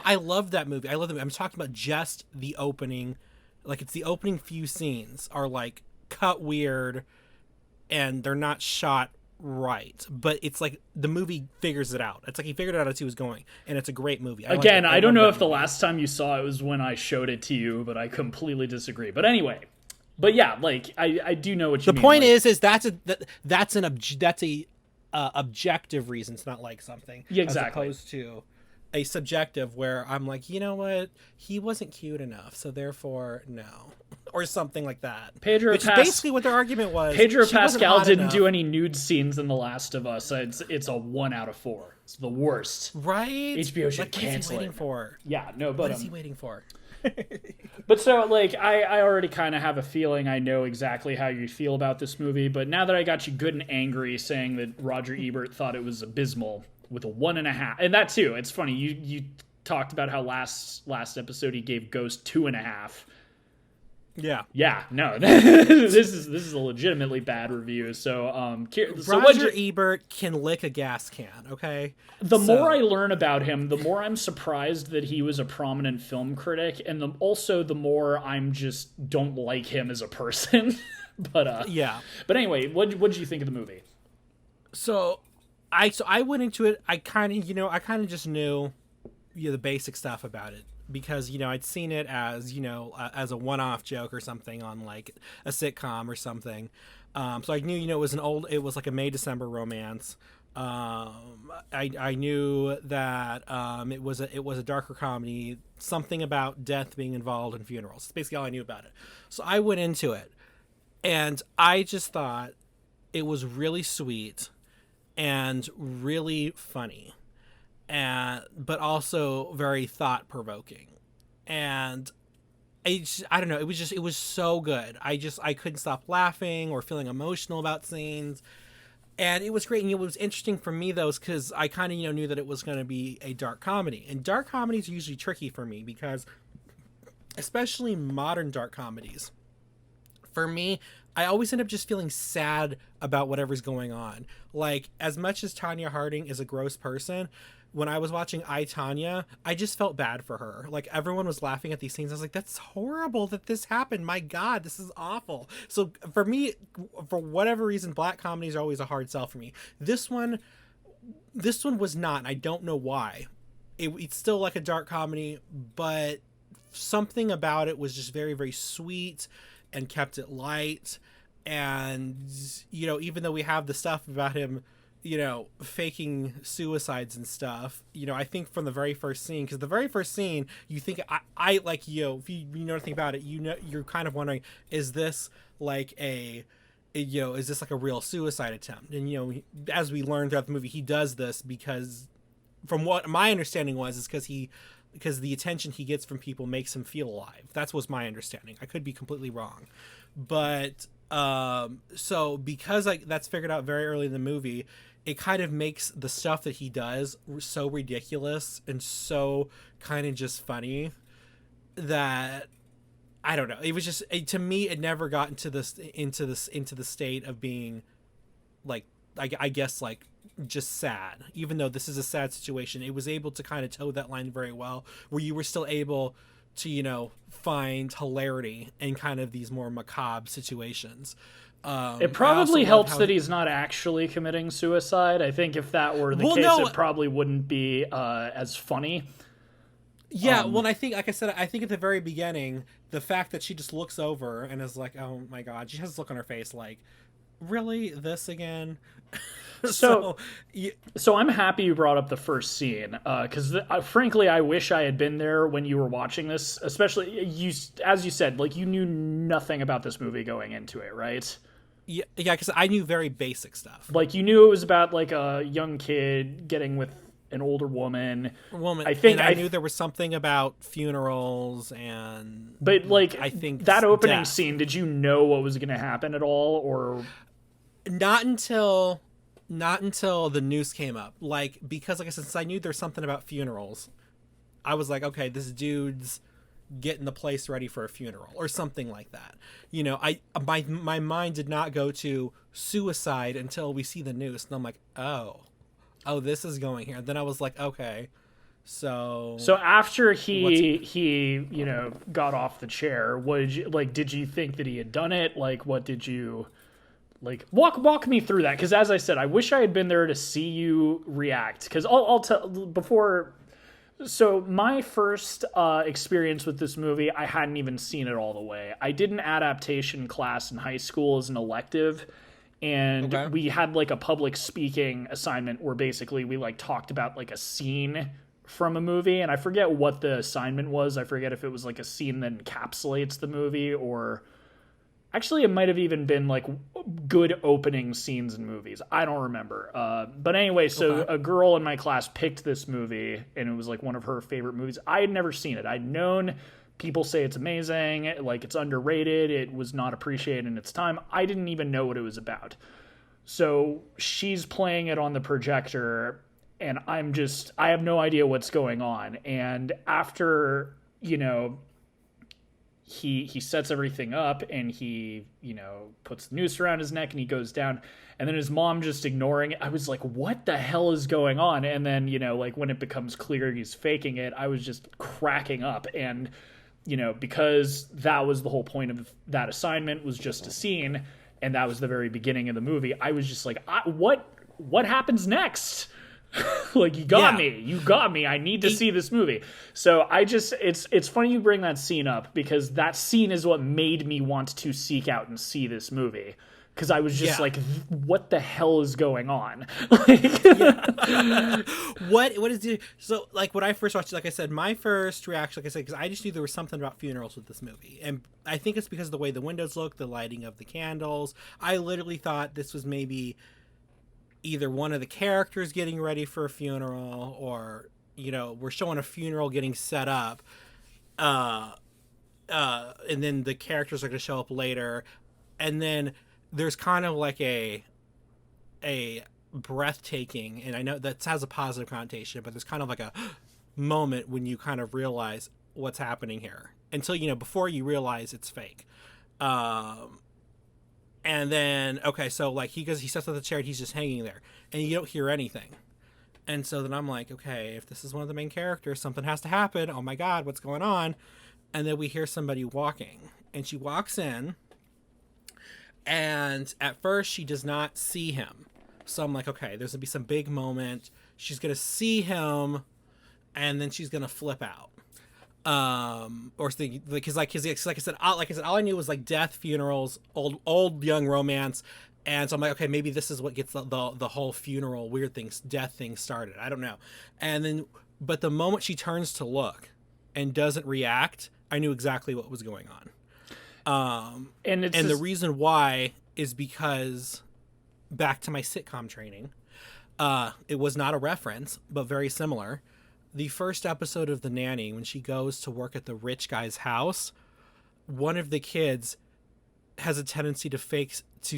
I love that movie. I'm talking about just the opening. Like, it's the opening few scenes are like cut weird, and they're not shot right. But it's like the movie figures it out. It's like he figured it out as he was going, and it's a great movie. I don't know if the last time you saw it was when I showed it to you, but I completely disagree. But anyway. But yeah, like, I do know what you mean. The point is that's a objective reason to not like something. Yeah, exactly. As opposed to a subjective where I'm like, you know what, he wasn't cute enough, so therefore no, or something like that. Which is basically what their argument was. Pedro Pascal didn't do any nude scenes in The Last of Us. It's a 1 out of 4. It's the worst. Right? HBO should cancel it. What is he waiting for? Yeah, no, but what is he waiting for? But so, like, I already kind of have a feeling I know exactly how you feel about this movie, but now that I got you good and angry saying that Roger Ebert thought it was abysmal with a 1.5, and that too, it's funny, you talked about how last episode he gave Ghost 2.5. Yeah, no, this is a legitimately bad review. So, Roger Ebert can lick a gas can. Okay. The more I learn about him, the more I'm surprised that he was a prominent film critic, and the more I'm just don't like him as a person. But But anyway, what did you think of the movie? So I went into it. I kind of just knew the basic stuff about it. Because, I'd seen it as, as a one-off joke or something on, like, a sitcom or something. So I knew, it was like a May-December romance. I knew that it was a darker comedy, something about death being involved in funerals. That's basically all I knew about it. So I went into it, and I just thought it was really sweet and really funny. But also very thought-provoking, and I don't know, it was so good. I couldn't stop laughing or feeling emotional about scenes, and it was great. And it was interesting for me though, because I kind of knew that it was going to be a dark comedy, and dark comedies are usually tricky for me because, especially modern dark comedies, for me, I always end up just feeling sad about whatever's going on. Like, as much as Tanya Harding is a gross person, when I was watching I, Tanya, I just felt bad for her. Like, everyone was laughing at these scenes. I was like, that's horrible that this happened. My God, this is awful. So for me, for whatever reason, black comedies are always a hard sell for me. This one was not, and I don't know why. it's still like a dark comedy, but something about it was just very, very sweet and kept it light. And, you know, even though we have the stuff about him, you know, faking suicides and stuff, you know, I think from the very first scene, because the very first scene, you think, I like, you know, if you know anything about it, you know, you're kind of wondering, is this like is this like a real suicide attempt? And, you know, as we learned throughout the movie, he does this because, from what my understanding was, is because the attention he gets from people makes him feel alive. That was my understanding. I could be completely wrong. But, so because that's figured out very early in the movie, it kind of makes the stuff that he does so ridiculous and so kind of just funny that, I don't know. It was just, to me, it never got into the state of being like, I guess, like, just sad. Even though this is a sad situation, it was able to kind of toe that line very well, where you were still able to, you know, find hilarity in kind of these more macabre situations. It probably helps that he's not actually committing suicide. I think if that were the case, it probably wouldn't be as funny. Yeah, well, I think, like I said, I think at the very beginning, the fact that she just looks over and is like, oh my God, she has this look on her face like, really, this again? So I'm happy you brought up the first scene, because frankly, I wish I had been there when you were watching this, especially as you said, like, you knew nothing about this movie going into it, right? Yeah, because I knew very basic stuff. Like, you knew it was about, like, a young kid getting with an older woman. I knew there was something about funerals but, like, I think that opening scene, did you know what was going to happen at all, or not until the news came up? Like, because, like I said, since I knew there's something about funerals, I was like, okay, this dude's getting the place ready for a funeral or something like that. You know, my mind did not go to suicide until we see the news, and I'm like, oh, this is going here. And then I was like, okay, so after he you know, got off the chair, did you think that he had done it? Like, what did you, like, walk me through that? Because as I said, I wish I had been there to see you react, because I'll tell before. So my first experience with this movie, I hadn't even seen it all the way. I did an adaptation class in high school as an elective, and we had, like, a public speaking assignment where basically we, like, talked about, like, a scene from a movie, and I forget what the assignment was. I forget if it was, like, a scene that encapsulates the movie, or actually it might have even been, like, good opening scenes in movies. I don't remember. But anyway, so a girl in my class picked this movie, and it was, like, one of her favorite movies. I had never seen it. I'd known people say it's amazing, like, it's underrated, it was not appreciated in its time. I didn't even know what it was about. So she's playing it on the projector, and I have no idea what's going on. And after, you know, he sets everything up, and he, you know, puts the noose around his neck, and he goes down, and then his mom just ignoring it. I was like, what the hell is going on? And then, you know, like, when it becomes clear he's faking it, I was just cracking up. And, you know, because that was the whole point of that assignment, was just a scene, and that was the very beginning of the movie, I was just like, what happens next? Like, you got me. I need to see this movie. So it's funny you bring that scene up, because that scene is what made me want to seek out and see this movie. Because I was just like, what the hell is going on? What is it? So, like, when I first watched it, like I said, my first reaction, like I said, because I just knew there was something about funerals with this movie. And I think it's because of the way the windows look, the lighting of the candles. I literally thought this was maybe either one of the characters getting ready for a funeral, or, you know, we're showing a funeral getting set up, and then the characters are going to show up later, and then there's kind of like a breathtaking, and I know that has a positive connotation, but there's kind of like a moment when you kind of realize what's happening here, until, you know, before you realize it's fake. And then, okay, so, like, he sets up the chair, and he's just hanging there, and you don't hear anything. And so then I'm like, okay, if this is one of the main characters, something has to happen. Oh my God, what's going on? And then we hear somebody walking, and she walks in, and at first she does not see him. So I'm like, okay, there's gonna be some big moment. She's gonna see him, and then she's gonna flip out. Or think, because like I said, all I knew was like death, funerals, old young romance. And so I'm like, okay, maybe this is what gets the whole funeral weird things, death thing started. I don't know. And then, but the moment she turns to look and doesn't react, I knew exactly what was going on. And the reason why is because, back to my sitcom training, it was not a reference, but very similar. The first episode of The Nanny, when she goes to work at the rich guy's house, one of the kids has a tendency to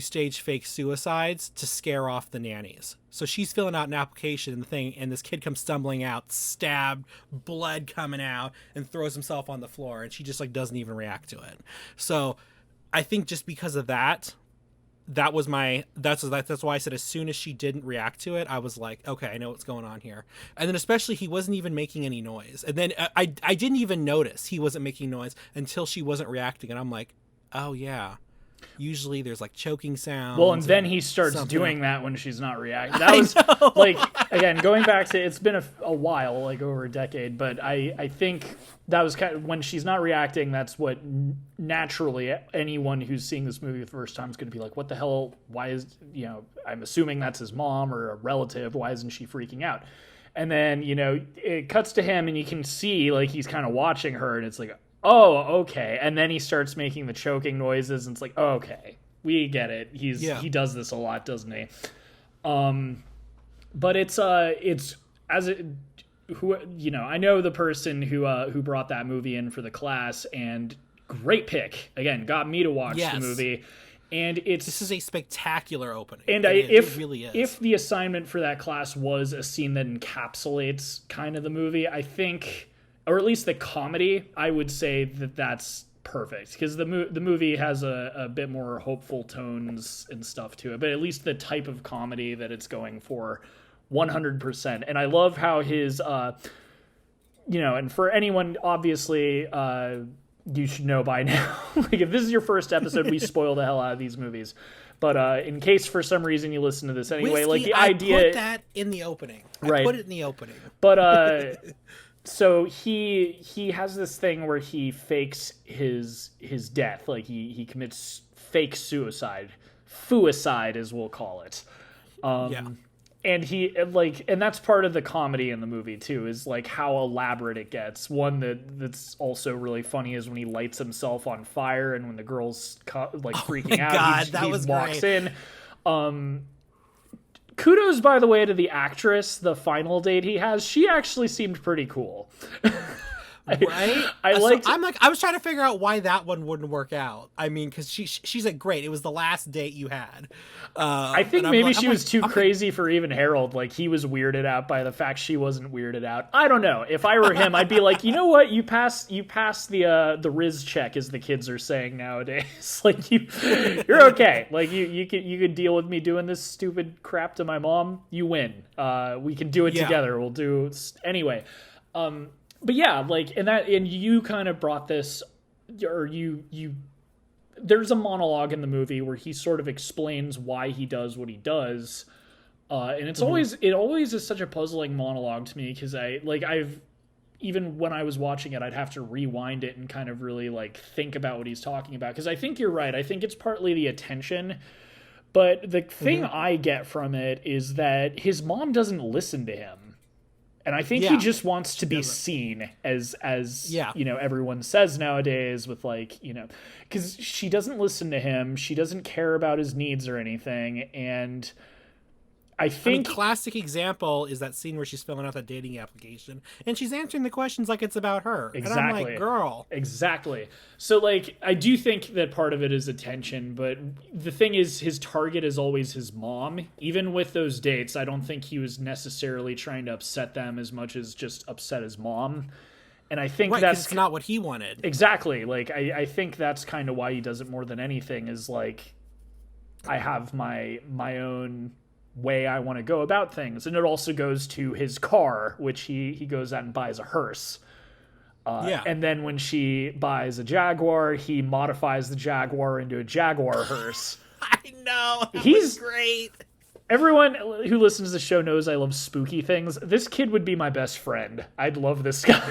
stage fake suicides to scare off the nannies. So she's filling out an application and the thing, and this kid comes stumbling out, stabbed, blood coming out, and throws himself on the floor, and she just like doesn't even react to it. So I think just because of that, that's why I said as soon as she didn't react to it, I was like, okay, I know what's going on here. And then especially he wasn't even making any noise. And then I didn't even notice he wasn't making noise until she wasn't reacting. And I'm like, oh yeah. Usually there's like choking sounds. Well, and then he starts doing that when she's not reacting. That was like, again, going back to, it's been a while, like over a decade, but I think that was kind of when she's not reacting. That's what naturally anyone who's seeing this movie the first time is going to be like, what the hell? Why is, I'm assuming that's his mom or a relative. Why isn't she freaking out? And then, it cuts to him and you can see like he's kind of watching her and it's like, oh, okay. And then he starts making the choking noises, and it's like, oh, okay, we get it. He does this a lot, doesn't he? But it's as it, who I know the person who brought that movie in for the class, and great pick. Again, got me to watch the movie. And this is a spectacular opening. And it really is. If the assignment for that class was a scene that encapsulates kind of the movie, I think, or at least the comedy, I would say that's perfect, because the movie has a bit more hopeful tones and stuff to it, but at least the type of comedy that it's going for, 100%. And I love how his, and for anyone, obviously, you should know by now, like if this is your first episode, we spoil the hell out of these movies. But in case for some reason you listen to this anyway, Whiskey, like the idea, I put that in the opening. Right. I put it in the opening. But so he has this thing where he fakes his death, like he commits fake suicide, fuicide as we'll call it. And and that's part of the comedy in the movie too, is like how elaborate it gets. One that's also really funny is when he lights himself on fire, and when the girl's like freaking out, he walks great. In. Kudos, by the way, to the actress. The final date he has, she actually seemed pretty cool. Right? I was trying to figure out why that one wouldn't work out. I mean, because she's like, great. It was the last date you had. I think maybe she was too crazy for even Harold. Like, he was weirded out by the fact she wasn't weirded out. I don't know. If I were him, I'd be like, you know what? You pass the Riz check, as the kids are saying nowadays. Like, you're okay. Like, you could deal with me doing this stupid crap to my mom. You win. We can do it together. We'll do anyway. But yeah, like, and you kind of brought this, or there's a monologue in the movie where he sort of explains why he does what he does. And it always is such a puzzling monologue to me, because even when I was watching it, I'd have to rewind it and kind of really like think about what he's talking about. Because I think you're right. I think it's partly the attention, but the thing I get from it is that his mom doesn't listen to him. And I think he just wants to be seen as everyone says nowadays, with like, because she doesn't listen to him. She doesn't care about his needs or anything. And I think classic example is that scene where she's filling out that dating application and she's answering the questions like it's about her. Exactly. And I'm like, girl. Exactly. So like, I do think that part of it is attention, but the thing is, his target is always his mom. Even with those dates, I don't think he was necessarily trying to upset them as much as just upset his mom. And I think that's not what he wanted. Exactly. Like, I think that's kind of why he does it more than anything, is like, I have my own way I want to go about things. And it also goes to his car, which he goes out and buys a hearse. And then when she buys a Jaguar, he modifies the Jaguar into a Jaguar hearse. I know. He's great. Everyone who listens to the show knows I love spooky things. This kid would be my best friend. I'd love this guy.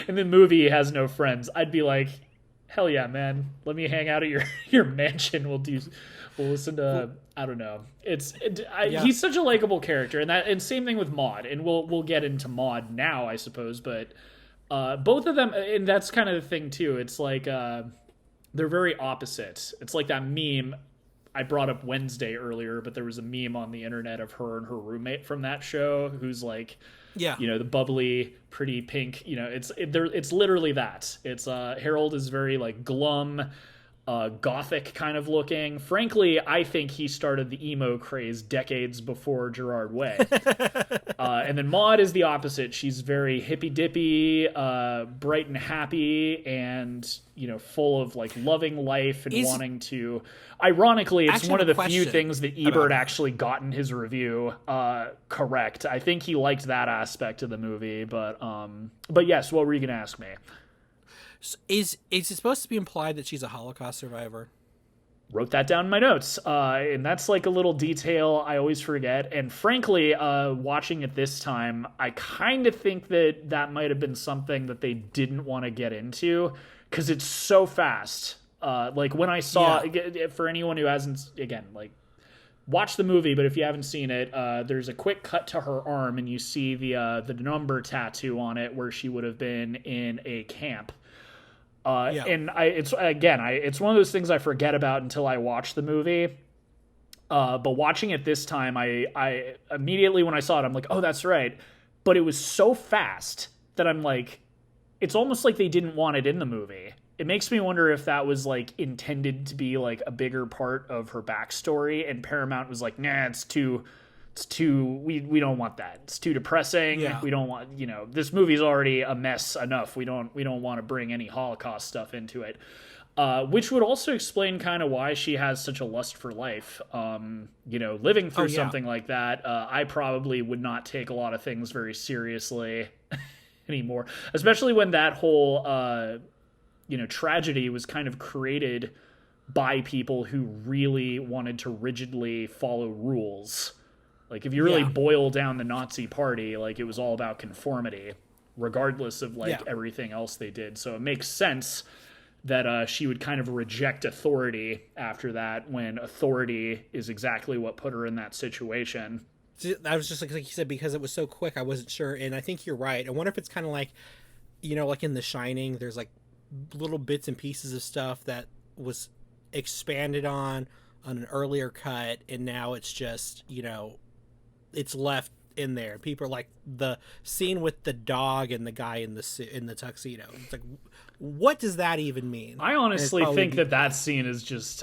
In the movie, he has no friends. I'd be like, hell yeah, man. Let me hang out at your mansion. We'll listen to, I don't know. He's such a likable character, and same thing with Maude, and we'll get into Maude now, I suppose, but both of them, and that's kind of the thing too. It's like they're very opposite. It's like that meme. I brought up Wednesday earlier, but there was a meme on the internet of her and her roommate from that show, who's like, the bubbly, pretty pink. It's literally that. It's Harold is very like glum, gothic kind of looking. Frankly, I think he started the emo craze decades before Gerard Way. And then Maude is the opposite. She's very hippy dippy, bright and happy, and full of like loving life and wanting to. Ironically, it's one of the few things that Ebert actually got in his review correct. I think he liked that aspect of the movie, but yes, what were you gonna ask me? Is it supposed to be implied that she's a Holocaust survivor? Wrote that down in my notes, and that's like a little detail I always forget. And frankly, watching it this time, I kind of think that might have been something that they didn't want to get into because it's so fast. Like when I saw, for anyone who hasn't, again, like watch the movie, but if you haven't seen it, there's a quick cut to her arm, and you see the number tattoo on it where she would have been in a camp. And it's one of those things I forget about until I watch the movie. But watching it this time, I immediately when I saw it, I'm like, oh, that's right. But it was so fast that I'm like, it's almost like they didn't want it in the movie. It makes me wonder if that was like intended to be like a bigger part of her backstory, and Paramount was like, nah, it's too we don't want that. It's too depressing. Yeah. We don't want, this movie's already a mess enough. We don't want to bring any Holocaust stuff into it. Which would also explain kind of why she has such a lust for life. Living through something like that, I probably would not take a lot of things very seriously anymore, especially when that whole tragedy was kind of created by people who really wanted to rigidly follow rules. Like, if you really boil down the Nazi party, like, it was all about conformity, regardless of, everything else they did. So it makes sense that she would kind of reject authority after that, when authority is exactly what put her in that situation. I was just like you said, because it was so quick, I wasn't sure. And I think you're right. I wonder if it's kind of like, like in The Shining, there's, like, little bits and pieces of stuff that was expanded on an earlier cut, and now it's just, it's left in there. People are like, the scene with the dog and the guy in the tuxedo. It's like, what does that even mean? I honestly think that scene is just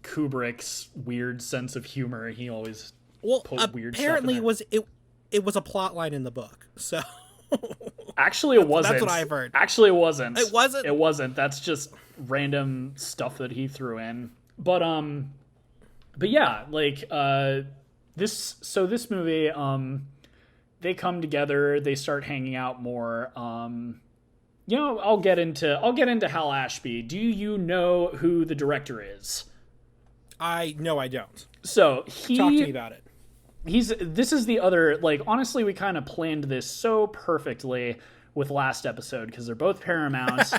Kubrick's weird sense of humor. He always put weird stuff in there. Apparently it was a plot line in the book. So actually, it wasn't. That's what I've heard. Actually, it wasn't. It wasn't. It wasn't. That's just random stuff that he threw in. But yeah, like this movie, they come together, they start hanging out more. I'll get into Hal Ashby. Do you know who the director is? I don't. So talk to me about it. This is the other, like, honestly, we kind of planned this so perfectly with last episode because they're both Paramount.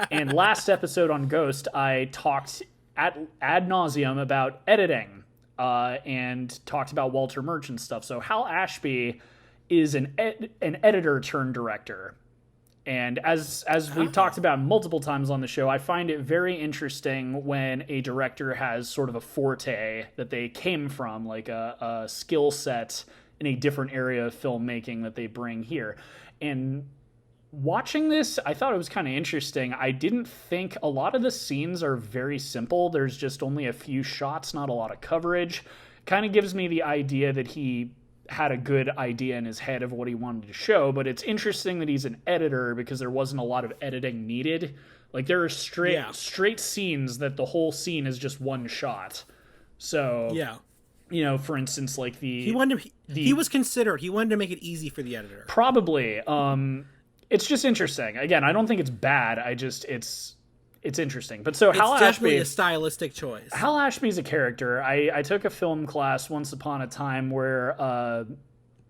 And last episode on Ghost, I talked ad nauseum about editing and talked about Walter Murch and stuff. So Hal Ashby is an editor turned director. And as we've talked about multiple times on the show, I find it very interesting when a director has sort of a forte that they came from, like a skill set in a different area of filmmaking that they bring here. And watching this, I thought it was kind of interesting. I didn't think a lot of the scenes are very simple. There's just only a few shots, not a lot of coverage. Kind of gives me the idea that he had a good idea in his head of what he wanted to show, but it's interesting that he's an editor because there wasn't a lot of editing needed. Like, there are straight scenes that the whole scene is just one shot. So, for instance, like he was considerate. He wanted to make it easy for the editor. Probably. It's just interesting. Again, I don't think it's bad. it's interesting. But so Hal Ashby, definitely a Ashby, stylistic choice. Hal Ashby's a character. I took a film class once upon a time where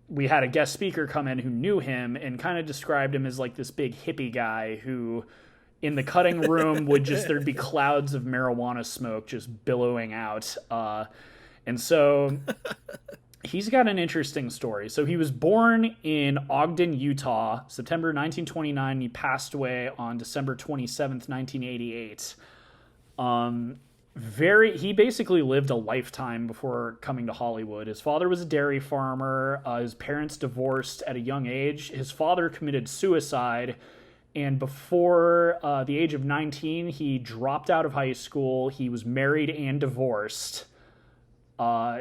we had a guest speaker come in who knew him and kind of described him as like this big hippie guy who in the cutting room there'd be clouds of marijuana smoke just billowing out. And so he's got an interesting story. So he was born in Ogden, Utah, September 1929. He passed away on December 27th, 1988. He basically lived a lifetime before coming to Hollywood. His father was a dairy farmer. His parents divorced at a young age. His father committed suicide. And before the age of 19, he dropped out of high school. He was married and divorced. Oh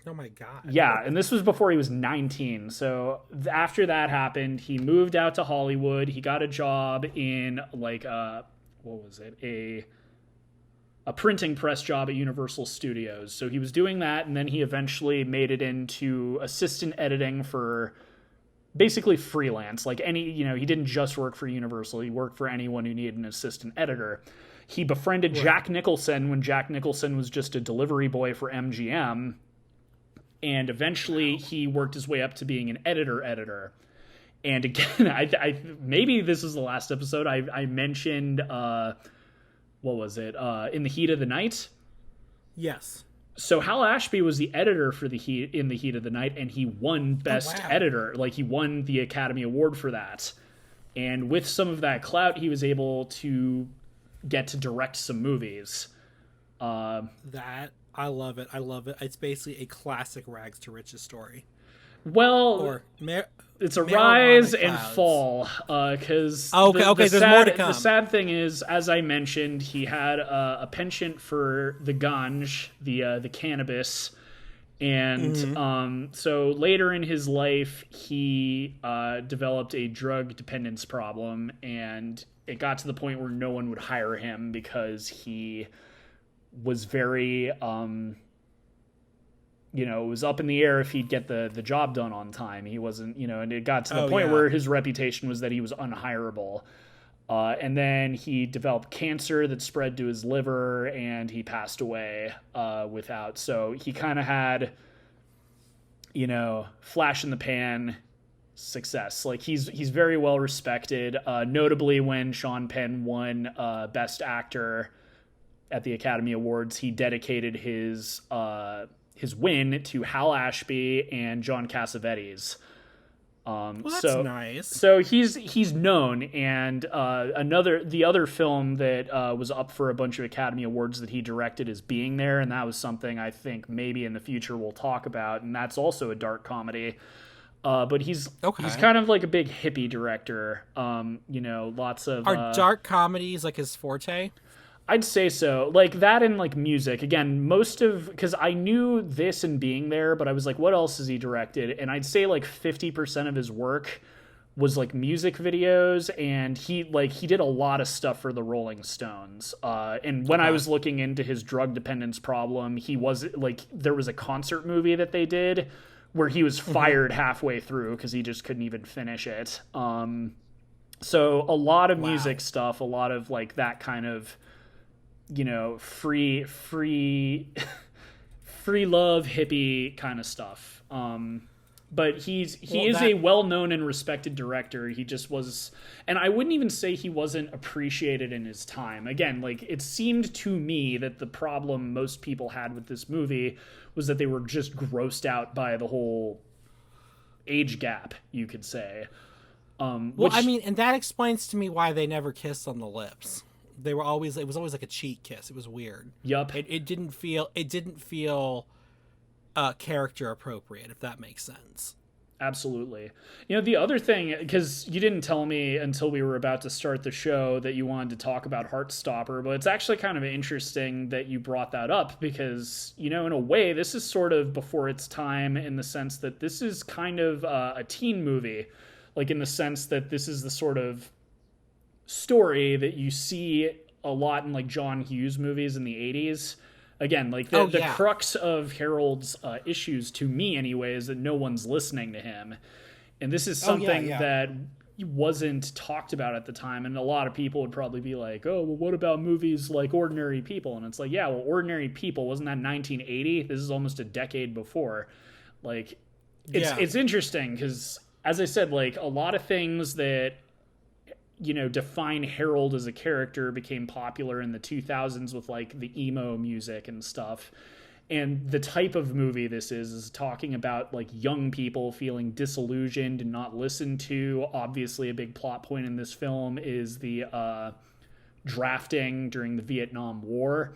my God. Yeah, and this was before he was 19. So after that happened, he moved out to Hollywood. He got a job in like a printing press job at Universal Studios. So he was doing that, and then he eventually made it into assistant editing for basically freelance. Like he didn't just work for Universal. He worked for anyone who needed an assistant editor. He befriended Jack Nicholson when Jack Nicholson was just a delivery boy for MGM. And eventually he worked his way up to being an editor. And again, I maybe this is the last episode I mentioned, In the Heat of the Night? Yes. So Hal Ashby was the editor for In the Heat of the Night, and he won Best Editor. Like, he won the Academy Award for that. And with some of that clout, he was able to get to direct some movies. I love it. It's basically a classic rags to riches story. Well, it's a rise and fall, because there's more to come. The sad thing is, as I mentioned, he had a penchant for the ganj, the cannabis, and so later in his life, he developed a drug dependence problem, and it got to the point where no one would hire him because he was very it was up in the air if he'd get the job done on time. He wasn't, and it got to the point where his reputation was that he was unhireable. And then he developed cancer that spread to his liver, and he passed away without. So he kind of had, flash in the pan success. Like, he's very well respected. Notably, when Sean Penn won Best Actor at the Academy Awards, he dedicated his win to Hal Ashby and John Cassavetes. That's nice. So he's known, and the other film that was up for a bunch of Academy Awards that he directed is Being There, and that was something I think maybe in the future we'll talk about, and that's also a dark comedy. But he's kind of like a big hippie director. Lots of are dark comedies like his forte? I'd say so. Like that and like music. Again, because I knew this and Being There, but I was like, what else has he directed? And I'd say like 50% of his work was like music videos, and he did a lot of stuff for the Rolling Stones. And when I was looking into his drug dependence problem, there was a concert movie that they did where he was fired halfway through because he just couldn't even finish it. So a lot of music stuff, a lot of like that kind of, free love hippie kind of stuff. But he is a well-known and respected director. He just was, and I wouldn't even say he wasn't appreciated in his time. Again, like, it seemed to me that the problem most people had with this movie was that they were just grossed out by the whole age gap, you could say. And that explains to me why they never kissed on the lips. It was always like a cheek kiss. It was weird. Yup. It didn't feel character appropriate, if that makes sense. Absolutely. The other thing, because you didn't tell me until we were about to start the show that you wanted to talk about Heartstopper, but it's actually kind of interesting that you brought that up because, in a way, this is sort of before its time in the sense that this is kind of a teen movie, like in the sense that this is the sort of story that you see a lot in like John Hughes movies in the 80s. Again, like the crux of Harold's issues, to me anyway, is that no one's listening to him. And this is something that wasn't talked about at the time, and a lot of people would probably be like, oh, well, what about movies like Ordinary People? And it's like, yeah, well, Ordinary People, wasn't that 1980? This is almost a decade before. Like, it's interesting because, as I said, like, a lot of things that, you know, define Harold as a character became popular in the 2000s with, like, the emo music and stuff. And the type of movie this is talking about, like, young people feeling disillusioned and not listened to. Obviously, a big plot point in this film is the drafting during the Vietnam War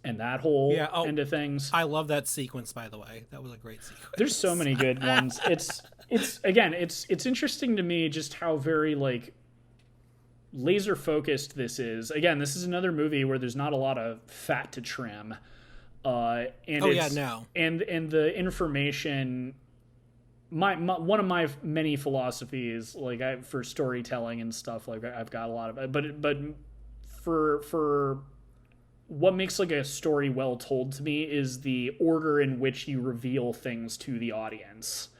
and that whole end of things. I love that sequence, by the way. That was a great sequence. There's so many good ones. It's interesting to me just how very, like, laser focused this is. Again, this is another movie where there's not a lot of fat to trim. And the information, one of my many philosophies, like, for storytelling and stuff, like, I've got a lot of it, but for what makes, like, a story well told to me is the order in which you reveal things to the audience.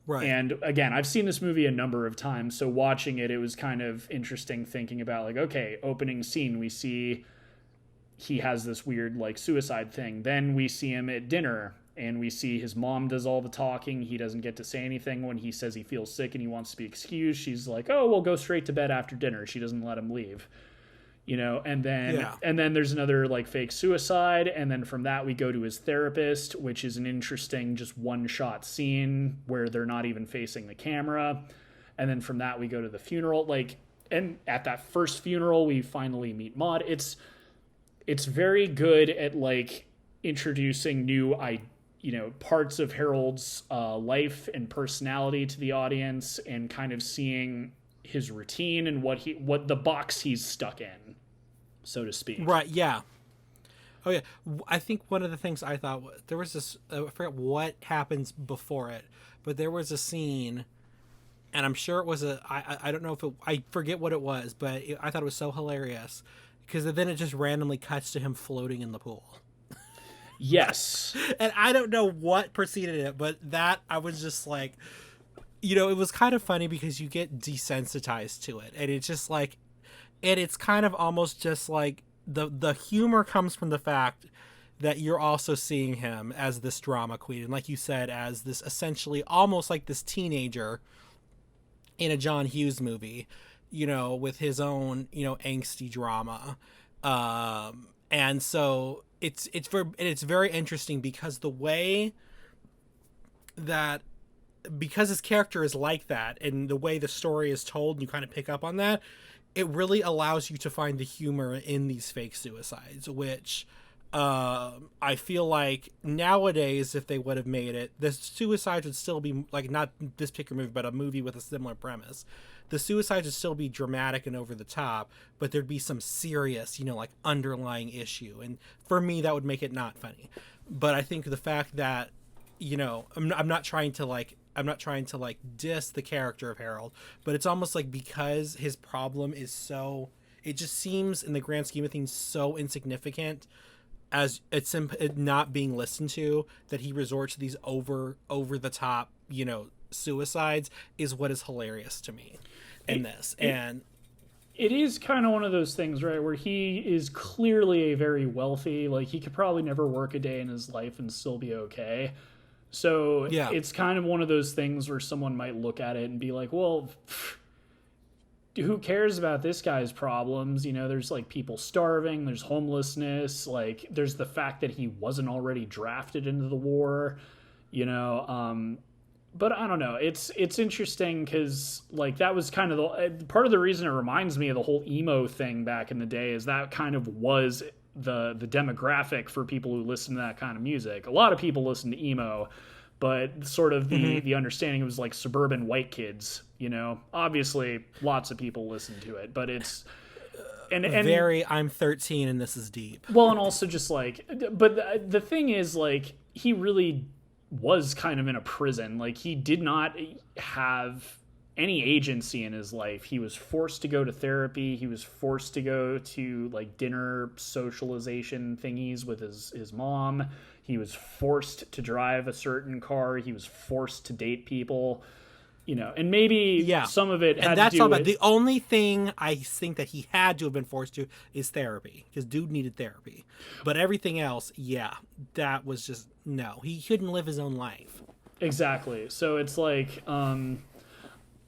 Right. And again, I've seen this movie a number of times, so watching it was kind of interesting thinking about, like, okay, opening scene, we see he has this weird, like, suicide thing. Then we see him at dinner, and we see his mom does all the talking. He doesn't get to say anything when he says he feels sick and he wants to be excused. She's like, oh, we'll go straight to bed after dinner. She doesn't let him leave. You know, and then there's another, like, fake suicide, and then from that we go to his therapist, which is an interesting just one-shot scene where they're not even facing the camera. And then from that we go to the funeral. Like, and at that first funeral we finally meet Maude. It's very good at, like, introducing new, parts of Harold's life and personality to the audience, and kind of seeing his routine and what the box he's stuck in, so to speak. Right. Yeah. Oh yeah. I think one of the things I thought there was this. I forget what happens before it, but there was a scene, and I'm sure it was I don't know if I forget what it was, but I thought it was so hilarious. Because then it just randomly cuts to him floating in the pool. Yes. And I don't know what preceded it, but that, I was just like, you know, it was kind of funny because you get desensitized to it. And it's just like, and it's kind of almost just like the humor comes from the fact that you're also seeing him as this drama queen. And like you said, as this essentially almost like this teenager in a John Hughes movie, you know, with his own, you know, angsty drama. And so it's very interesting because the way that, because his character is like that and the way the story is told, and you kind of pick up on that, it really allows you to find the humor in these fake suicides, which I feel like nowadays, if they would have made it, the suicides would still be, like, not this particular movie, but a movie with a similar premise. The suicides would still be dramatic and over the top, but there'd be some serious, you know, like, underlying issue. And for me, that would make it not funny. But I think the fact that, you know, I'm not trying to diss the character of Harold, but it's almost like because his problem is so, it just seems in the grand scheme of things so insignificant as it's not being listened to, that he resorts to these over the top, you know, suicides is what is hilarious to me in this. And it is kind of one of those things, right, where he is clearly a very wealthy, like, he could probably never work a day in his life and still be okay. So yeah, it's kind of one of those things where someone might look at it and be like, well, who cares about this guy's problems? You know, there's, like, people starving, there's homelessness, like, there's the fact that he wasn't already drafted into the war, you know. But I don't know. It's interesting because, like, that was kind of the part of the reason it reminds me of the whole emo thing back in the day, is that kind of was the demographic for people who listen to that kind of music. A lot of people listen to emo, but sort of the understanding was, like, suburban white kids, you know. Obviously, lots of people listen to it, but it's and very, I'm 13 and this is deep. Well, and also just, like, but the thing is, like, he really was kind of in a prison. Like, he did not have any agency in his life. He was forced to go to therapy. He was forced to go to, like, dinner socialization thingies with his mom. He was forced to drive a certain car. He was forced to date people. and maybe some of it had and that's to do all about with... the only thing I think that he had to have been forced to is therapy, because dude needed therapy. But everything else, that was just no. He couldn't live his own life. Exactly. So it's like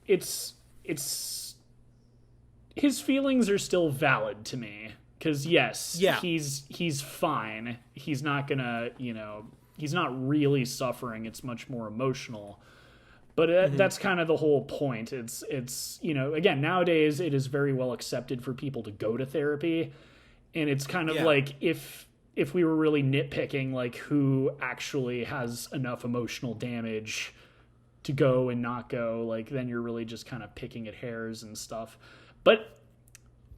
it's his feelings are still valid to me, because he's fine. He's not gonna, he's not really suffering. It's much more emotional. But that's kind of the whole point. It's again, nowadays it is very well accepted for people to go to therapy, and it's kind of like if we were really nitpicking, like, who actually has enough emotional damage to go and not go, like, then you're really just kind of picking at hairs and stuff. But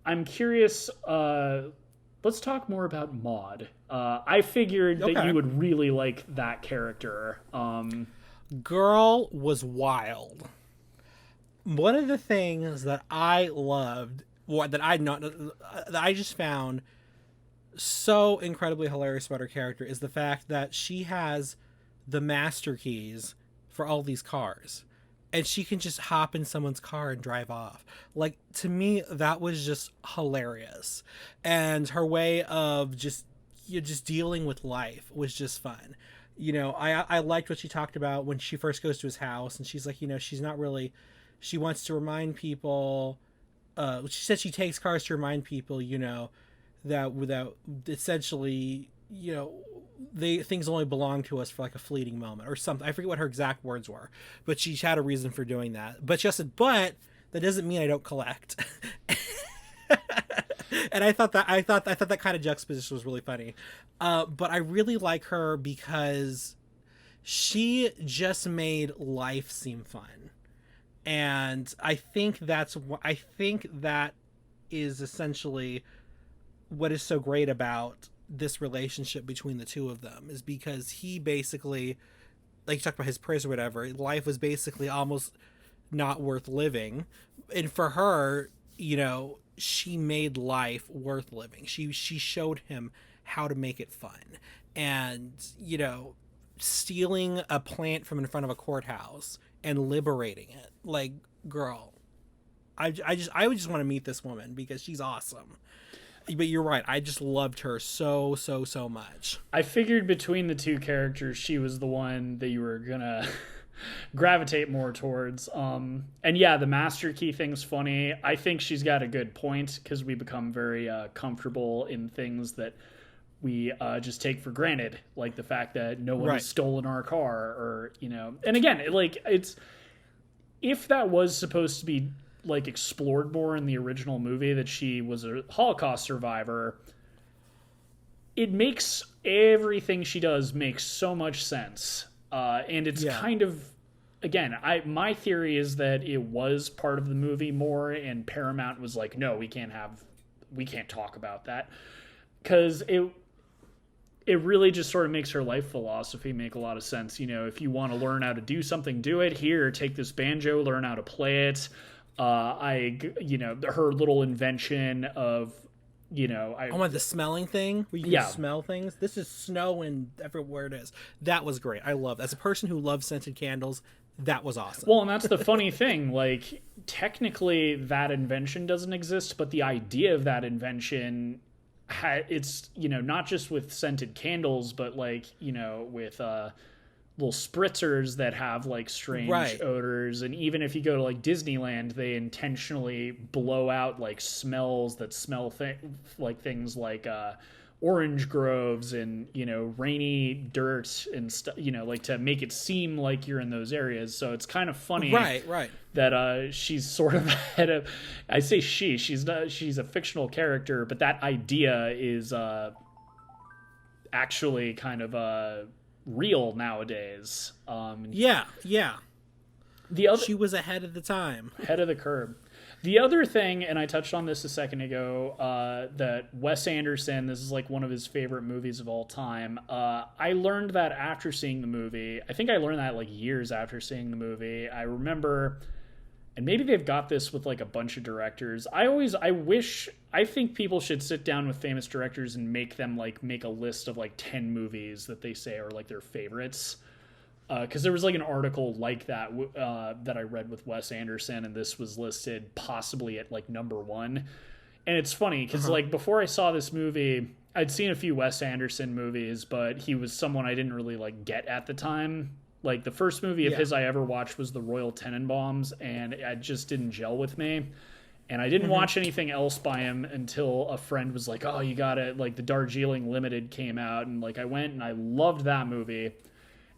I'm curious, let's talk more about Maude. I figured that you would really like that character. Girl was wild. One of the things that I loved, that I just found so incredibly hilarious about her character, is the fact that she has the master keys for all these cars, and she can just hop in someone's car and drive off. Like, to me, that was just hilarious. And her way of just dealing with life was just fun. I liked what she talked about when she first goes to his house, and she's like, she's not really, she wants to remind people, she said she takes cars to remind people, that without essentially, things only belong to us for like a fleeting moment or something. I forget what her exact words were, but she had a reason for doing that. But she said, but that doesn't mean I don't collect. And I thought that kind of juxtaposition was really funny. But I really like her because she just made life seem fun. And I think that is essentially what is so great about this relationship between the two of them, is because he basically, like you talked about his prayers or whatever, life was basically almost not worth living. And for her, she made life worth living. She showed him how to make it fun. And, stealing a plant from in front of a courthouse and liberating it. Like, girl, I would just want to meet this woman because she's awesome. But you're right. I just loved her so much. I figured between the two characters, she was the one that you were gonna gravitate more towards. And the master key thing's funny. I think she's got a good point, because we become very comfortable in things that we just take for granted, like the fact that no one has stolen our car, or And again, it's, if that was supposed to be like explored more in the original movie, that she was a Holocaust survivor, it makes everything she does make so much sense. And it's kind of, again, my theory is that it was part of the movie more, and Paramount was like, no, we can't talk about that, because it really just sort of makes her life philosophy make a lot of sense. If you want to learn how to do something, do it. Here, take this banjo, learn how to play it. Her little invention of, the smelling thing where you can smell things. This is snow and everywhere it is. That was great. I love that. As a person who loves scented candles, that was awesome. Well, and that's the funny thing. Like, technically that invention doesn't exist, but the idea of that invention, it's, not just with scented candles, but like, with little spritzers that have like strange odors. And even if you go to like Disneyland, they intentionally blow out like smells that smell like things like orange groves and rainy dirt and stuff, like to make it seem like you're in those areas. So it's kind of funny that she's sort of ahead of, I say she's a fictional character, but that idea is actually kind of real nowadays. She was ahead of the time, ahead of the curve. The other thing, and I touched on this a second ago, that Wes Anderson, this is like one of his favorite movies of all time. I learned that after seeing the movie. I think I learned that like years after seeing the movie. I remember, and maybe they've got this with like a bunch of directors. I think people should sit down with famous directors and make them like make a list of like 10 movies that they say are like their favorites. because there was like an article like that that I read with Wes Anderson, and this was listed possibly at like number 1. And it's funny because like before I saw this movie, I'd seen a few Wes Anderson movies, but he was someone I didn't really like get at the time. Like the first movie of his I ever watched was The Royal Tenenbaums, and it just didn't gel with me. And I didn't watch anything else by him until a friend was like, oh, you gotta, like the Darjeeling Limited came out, and like I went and I loved that movie.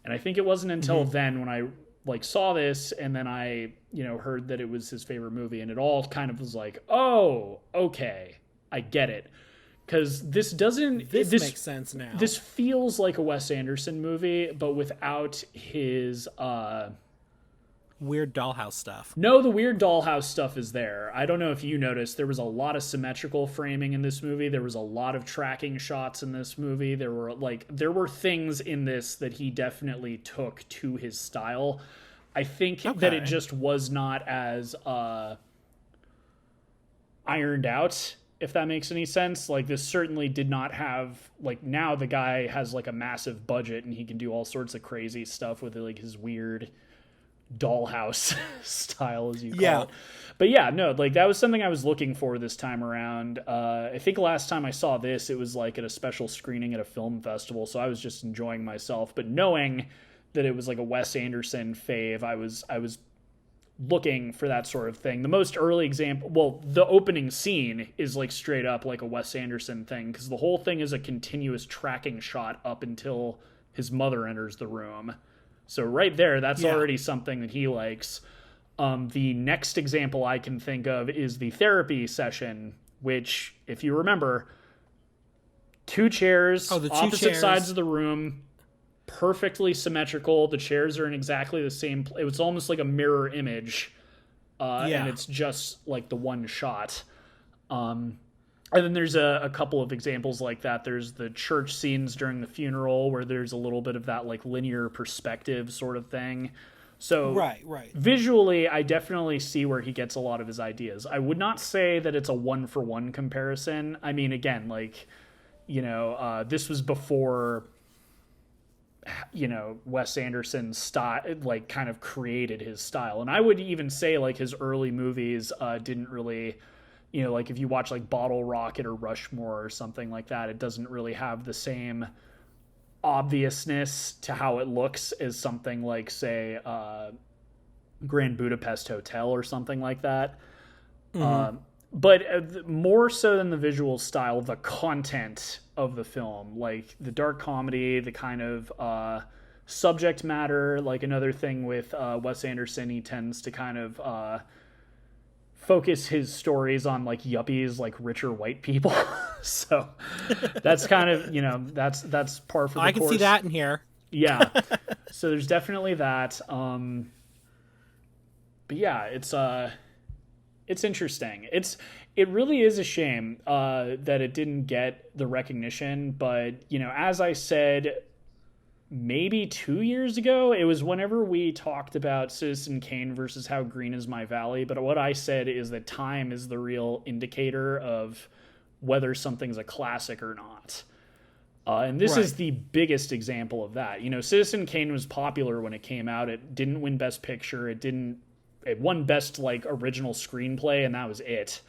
And I think it wasn't until then when I like saw this and then I, heard that it was his favorite movie, and it all kind of was like, oh, okay, I get it. Because this makes sense now. This feels like a Wes Anderson movie, but without his weird dollhouse stuff. No, the weird dollhouse stuff is there. I don't know if you noticed, there was a lot of symmetrical framing in this movie. There was a lot of tracking shots in this movie. There were things in this that he definitely took to his style. I think that it just was not as ironed out, if that makes any sense. Like this certainly did not have, like, now the guy has like a massive budget and he can do all sorts of crazy stuff with like his weird dollhouse style, as you call it. But yeah, no, like that was something I was looking for this time around. I think last time I saw this, it was like at a special screening at a film festival, so I was just enjoying myself. But knowing that it was like a Wes Anderson fave, I was looking for that sort of thing. The most early example, well, the opening scene is like straight up like a Wes Anderson thing, because the whole thing is a continuous tracking shot up until his mother enters the room. So right there, that's already something that he likes. The next example I can think of is the therapy session, which, if you remember, 2 chairs, opposite sides of the room, perfectly symmetrical. The chairs are in exactly the same it was almost like a mirror image, and it's just like the one shot. And then there's a couple of examples like that. There's the church scenes during the funeral where there's a little bit of that like linear perspective sort of thing. So right. Visually, I definitely see where he gets a lot of his ideas. I would not say that it's a 1-for-1 comparison. I mean, again, like, this was before, Wes Anderson's style, like, kind of created his style. And I would even say, like, his early movies didn't really, like if you watch like Bottle Rocket or Rushmore or something like that, it doesn't really have the same obviousness to how it looks as something like, say, Grand Budapest Hotel or something like that. But more so than the visual style, the content of the film, like the dark comedy, the kind of subject matter. Like another thing with Wes Anderson, he tends to kind of focus his stories on like yuppies, like richer white people. So that's kind of, that's par for the course. I can see that in here. Yeah. So there's definitely that. But yeah, it's interesting. It really is a shame that it didn't get the recognition. But, as I said, maybe 2 years ago, it was whenever we talked about Citizen Kane versus How Green Is My Valley. But what I said is that time is the real indicator of whether something's a classic or not. And this is the biggest example of that. Citizen Kane was popular when it came out. It didn't win Best Picture. It won Best like original screenplay, and that was it.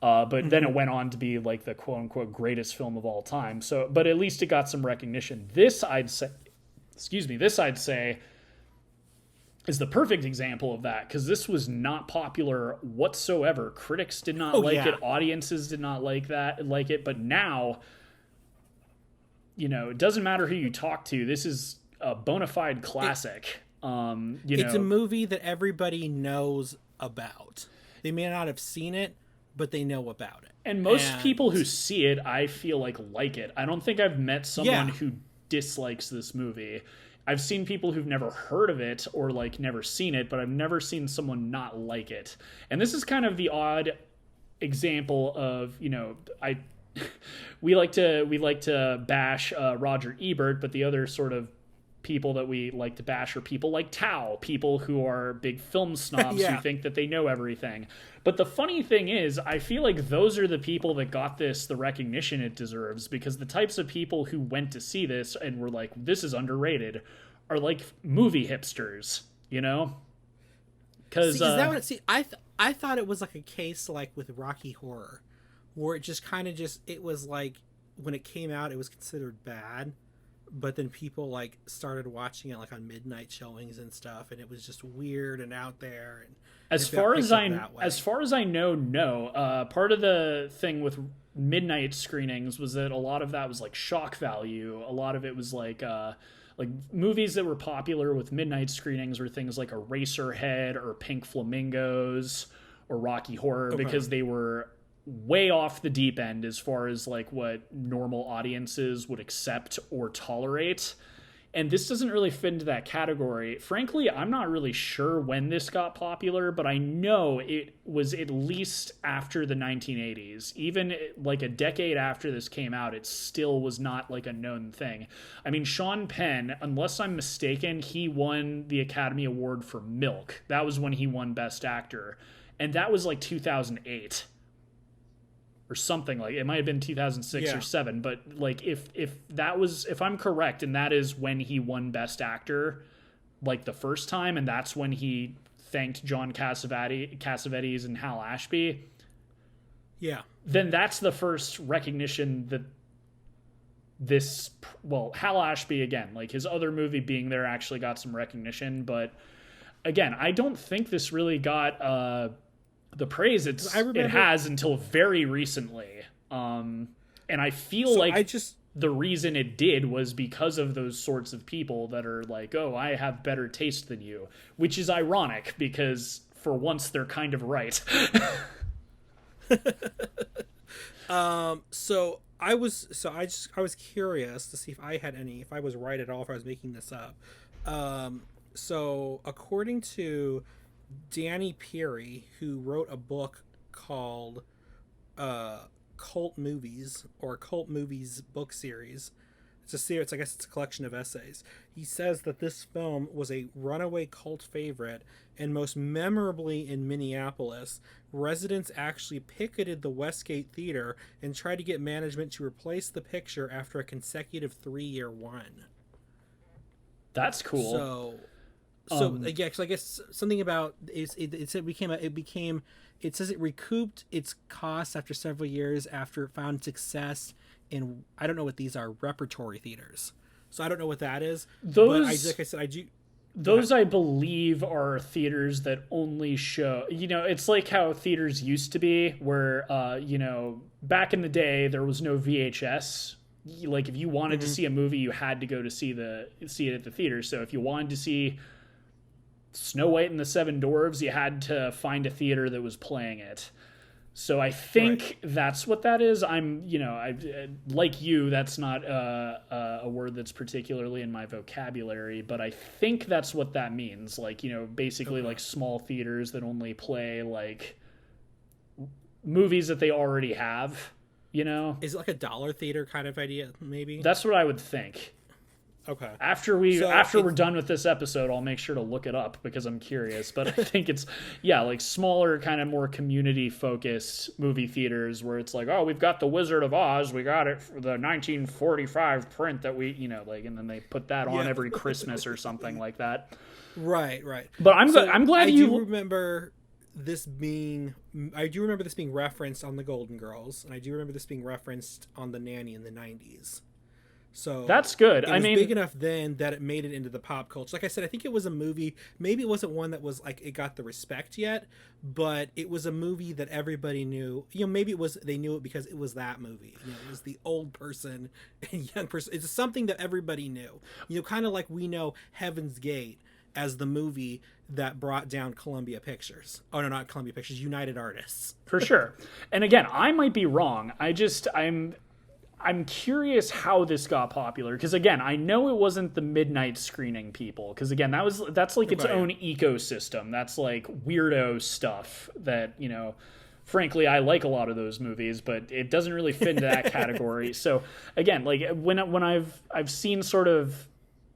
But then it went on to be like the quote unquote greatest film of all time. So, but at least it got some recognition. This I'd say is the perfect example of that, because this was not popular whatsoever. Critics did not like it. Audiences did not like it. But now, it doesn't matter who you talk to. This is a bona fide classic. It's a movie that everybody knows about. They may not have seen it, but they know about it. And most people who see it, I feel like it. I don't think I've met someone who dislikes this movie. I've seen people who've never heard of it or like never seen it, but I've never seen someone not like it. And this is kind of the odd example of, we like to bash Roger Ebert, but the other sort of people that we like to bash are people like Tao, people who are big film snobs who think that they know everything. But the funny thing is, I feel like those are the people that got this the recognition it deserves, because the types of people who went to see this and were like, this is underrated, are like movie hipsters, you know? Because I thought it was like a case like with Rocky Horror, where it just kind of it was like when it came out, it was considered bad. But then people like started watching it like on midnight showings and stuff, and it was just weird and out there. And as far as I know, no. Part of the thing with midnight screenings was that a lot of that was like shock value. A lot of it was like movies that were popular with midnight screenings were things like Eraserhead or Pink Flamingos or Rocky Horror, because they were way off the deep end as far as like what normal audiences would accept or tolerate. And this doesn't really fit into that category. Frankly, I'm not really sure when this got popular, but I know it was at least after the 1980s. Even like a decade after this came out, it still was not like a known thing. I mean, Sean Penn, unless I'm mistaken, he won the Academy Award for Milk. That was when he won Best Actor. And that was like 2008. Or something, like it might have been 2006 or 7, but like if I'm correct, and that is when he won Best Actor, like the first time, and that's when he thanked John Cassavetes and Hal Ashby, then that's the first recognition that Hal Ashby, again, like his other movie being there, actually got some recognition. But again, I don't think this really got the praise it has until very recently. And I feel the reason it did was because of those sorts of people that are like, oh, I have better taste than you, which is ironic because for once they're kind of right. I was curious to see if I was right at all, if I was making this up. So according to Danny Peary, who wrote a book called Cult Movies, or Cult Movies book series. It's a series, I guess it's a collection of essays. He says that this film was a runaway cult favorite, and most memorably in Minneapolis, residents actually picketed the Westgate Theater and tried to get management to replace the picture after a consecutive 3-year run. That's cool. Yeah, because I guess something about it says it recouped its costs after several years after it found success in, I don't know what these are, repertory theaters. So I don't know what that is. Those I believe are theaters that only show, it's like how theaters used to be where, back in the day there was no VHS. Like if you wanted to see a movie, you had to go to see it at the theater. So if you wanted to see Snow White and the Seven Dwarfs, you had to find a theater that was playing it. So I think that's what that is. Like you, that's not a word that's particularly in my vocabulary, but I think that's what that means. Like, basically like small theaters that only play like movies that they already have, Is it like a dollar theater kind of idea, maybe? That's what I would think. Okay. After we're done with this episode, I'll make sure to look it up because I'm curious. But I think it's like smaller, kind of more community focused movie theaters where it's like, oh, we've got The Wizard of Oz, we got it for the 1945 print that we, and then they put that on every Christmas or something like that. Right. But I'm glad you remember this being. I do remember this being referenced on The Golden Girls, and I do remember this being referenced on The Nanny in the 90s. So that's good. It was big enough then that it made it into the pop culture. Like I said, I think it was a movie. Maybe it wasn't one that was like it got the respect yet, but it was a movie that everybody knew. Maybe it was they knew it because it was that movie. It was the old person and young person. It's something that everybody knew. Kind of like we know Heaven's Gate as the movie that brought down Columbia Pictures. Oh no, not Columbia Pictures, United Artists. For sure. And again, I might be wrong. I'm curious how this got popular because again, I know it wasn't the midnight screening people because again, that's like its own ecosystem. That's like weirdo stuff that, frankly, I like a lot of those movies, but it doesn't really fit into that category. So again, like when I've seen sort of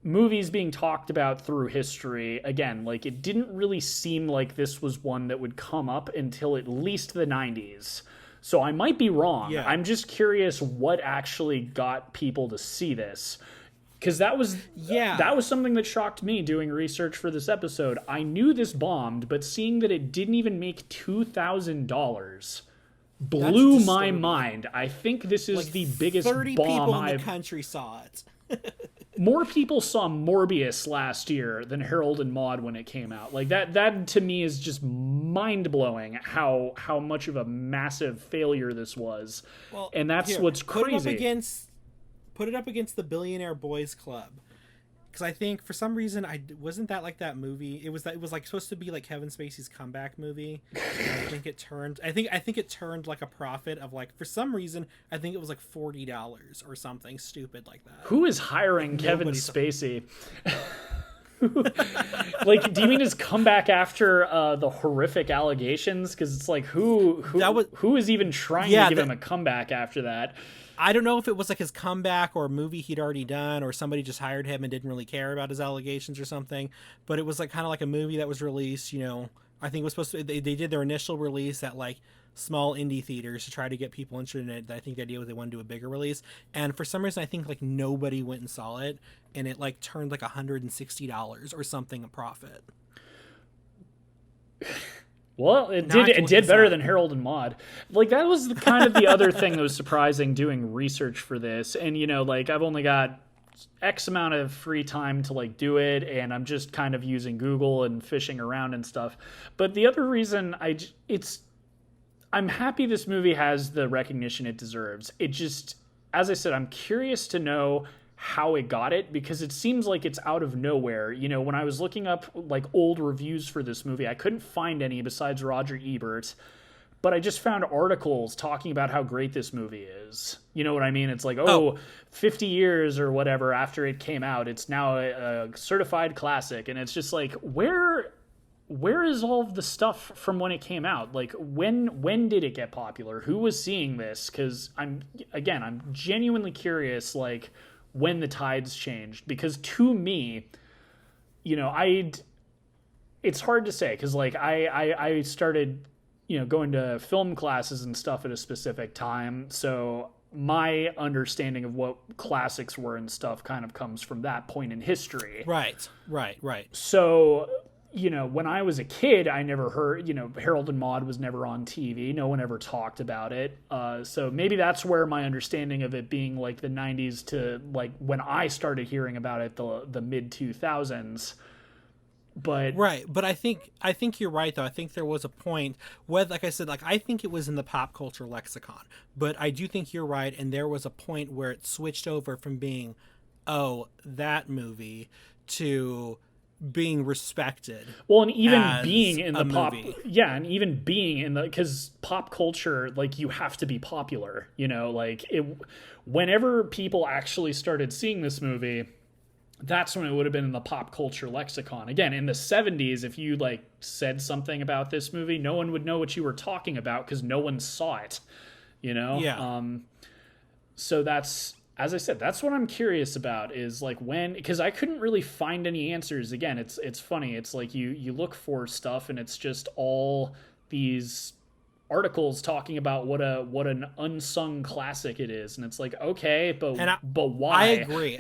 movies being talked about through history, again, like it didn't really seem like this was one that would come up until at least the 90s. So I might be wrong. Yeah. I'm just curious what actually got people to see this. Because that was something that shocked me doing research for this episode. I knew this bombed, but seeing that it didn't even make $2,000 blew my mind. I think this is the biggest 30 bomb people in the country saw it. More people saw Morbius last year than Harold and Maude when it came out. Like that to me is just mind-blowing how much of a massive failure this was. Well, and that's what's crazy. Put it up against the Billionaire Boys Club, because I think for some reason wasn't that like that movie. It was like supposed to be like Kevin Spacey's comeback movie. I think it turned like a profit of like, for some reason I think it was like $40 or something stupid like that. Who is hiring Kevin Spacey? Like, do you mean his comeback after the horrific allegations? Because it's like who is even trying to give him a comeback after that? I don't know if it was like his comeback or a movie he'd already done, or somebody just hired him and didn't really care about his allegations or something. But it was like kind of like a movie that was released, you know, I think it was supposed to, they did their initial release at like small indie theaters to try to get people interested in it. I think the idea was they wanted to do a bigger release. And for some reason, I think like nobody went and saw it, and it like turned like $160 or something a profit. Well, it did better than Harold and Maude. Like, that was kind of the other thing that was surprising doing research for this. And, you know, like, I've only got X amount of free time to, like, do it, and I'm just kind of using Google and fishing around and stuff. But the other reason I'm happy this movie has the recognition it deserves. It just, as I said, I'm curious to know how it got it, because it seems like it's out of nowhere. You know, when I was looking up like old reviews for this movie, I couldn't find any besides Roger Ebert, but I just found articles talking about how great this movie is. You know what I mean? It's like, 50 years or whatever after it came out, it's now a certified classic. And it's just like, where is all of the stuff from when it came out? Like, when did it get popular? Who was seeing this? Because I'm genuinely curious, like, when the tides changed, because to me, you know, it's hard to say, because like I started, you know, going to film classes and stuff at a specific time, so my understanding of what classics were and stuff kind of comes from that point in history. Right. So, you know, when I was a kid, I never heard, you know, Harold and Maude was never on TV. No one ever talked about it. So maybe that's where my understanding of it being like the 90s to like when I started hearing about it, the mid 2000s. But right. But I think you're right, though. I think there was a point where, like I said, like I think it was in the pop culture lexicon, but I do think you're right. And there was a point where it switched over from being, that movie, to being respected. Well, and even being in the pop, movie. Yeah, and even being in the, because pop culture, like, you have to be popular, you know, like whenever people actually started seeing this movie, that's when it would have been in the pop culture lexicon. Again, in the 70s, if you like said something about this movie, no one would know what you were talking about because no one saw it, you know? Yeah. So that's, as I said, that's what I'm curious about, is like when, because I couldn't really find any answers. Again, it's funny. It's like you look for stuff and it's just all these articles talking about what an unsung classic it is, and it's like, okay, but why? I agree.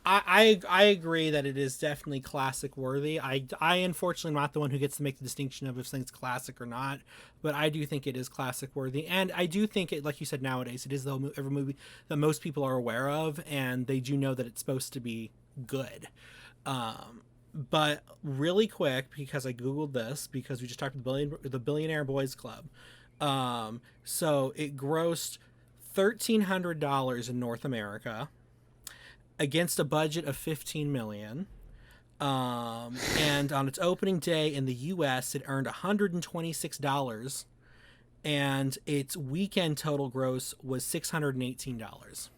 I agree that it is definitely classic worthy. I unfortunately am not the one who gets to make the distinction of if something's classic or not, but I do think it is classic worthy. And I do think it, like you said, nowadays, it is every movie that most people are aware of, and they do know that it's supposed to be good. But really quick, because I Googled this, because we just talked about the Billionaire Boys Club. So it grossed $1,300 in North America, against a budget of $15 million. And on its opening day in the US, it earned $126, and its weekend total gross was $618.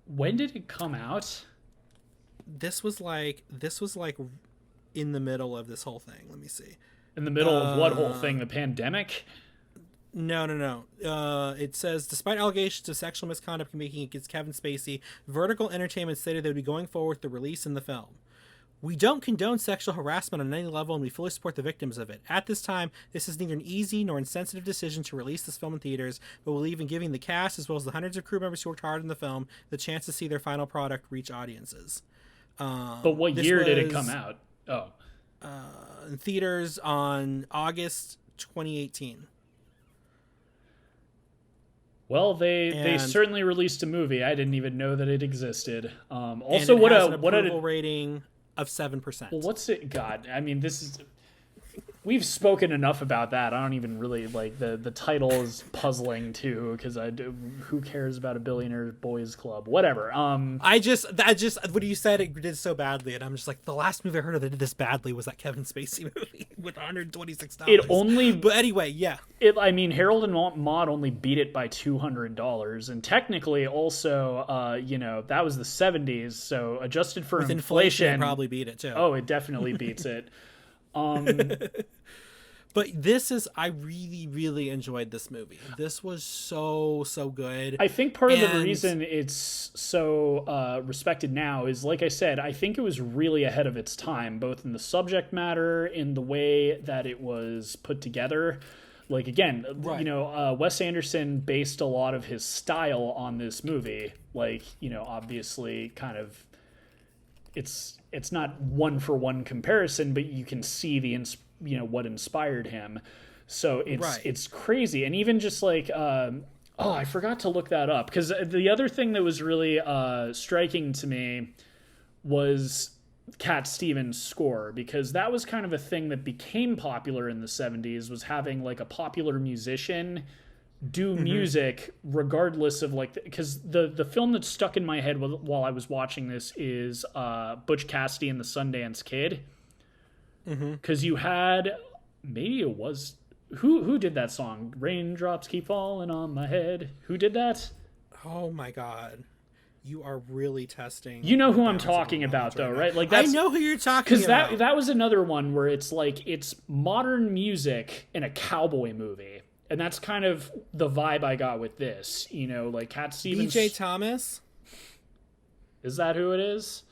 When did it come out? This was like in the middle of this whole thing. Let me see. In the middle of what whole thing? The pandemic? No. It says, despite allegations of sexual misconduct making against Kevin Spacey, Vertical Entertainment stated they would be going forward with the release in the film. We don't condone sexual harassment on any level, and we fully support the victims of it. At this time, this is neither an easy nor insensitive decision to release this film in theaters, but we'll even giving the cast, as well as the hundreds of crew members who worked hard on the film, the chance to see their final product reach audiences. But what year did it come out? Oh. In theaters on August 2018. Well, they certainly released a movie. I didn't even know that it existed. Also, and it has an approval rating of 7%. Well, what's it? God, I mean, we've spoken enough about that. I don't even really like the title is puzzling too, because who cares about a billionaire boys club? Whatever. I just when you said it did so badly, and I'm just like, the last movie I heard of that did this badly was that Kevin Spacey movie with $126. It only, but anyway, yeah. I mean, Harold and Maude only beat it by $200, and technically also, that was the '70s, so adjusted for inflation, it probably beat it too. Oh, it definitely beats it. But I really, really enjoyed this movie. This was so good. I think part of the reason it's so respected now is, like I said, I think it was really ahead of its time, both in the subject matter, in the way that it was put together. Like, again, right. Wes Anderson based a lot of his style on this movie. Like, obviously kind of it's not one-for-one comparison, but you can see what inspired him. So it's crazy. And even just like I forgot to look that up, because the other thing that was really striking to me was Cat Stevens' score, because that was kind of a thing that became popular in the 70s, was having like a popular musician do music regardless of because the film that stuck in my head while I was watching this is Butch Cassidy and the Sundance Kid. Because you had, maybe it was, who did that song? Raindrops keep falling on my head. Who did that? Oh my God. You are really testing. You know who I'm talking about, though, right? Like, that's, I know who you're talking about. Because that was another one where it's like, it's modern music in a cowboy movie. And that's kind of the vibe I got with this. Like Cat Stevens. DJ Thomas? Is that who it is?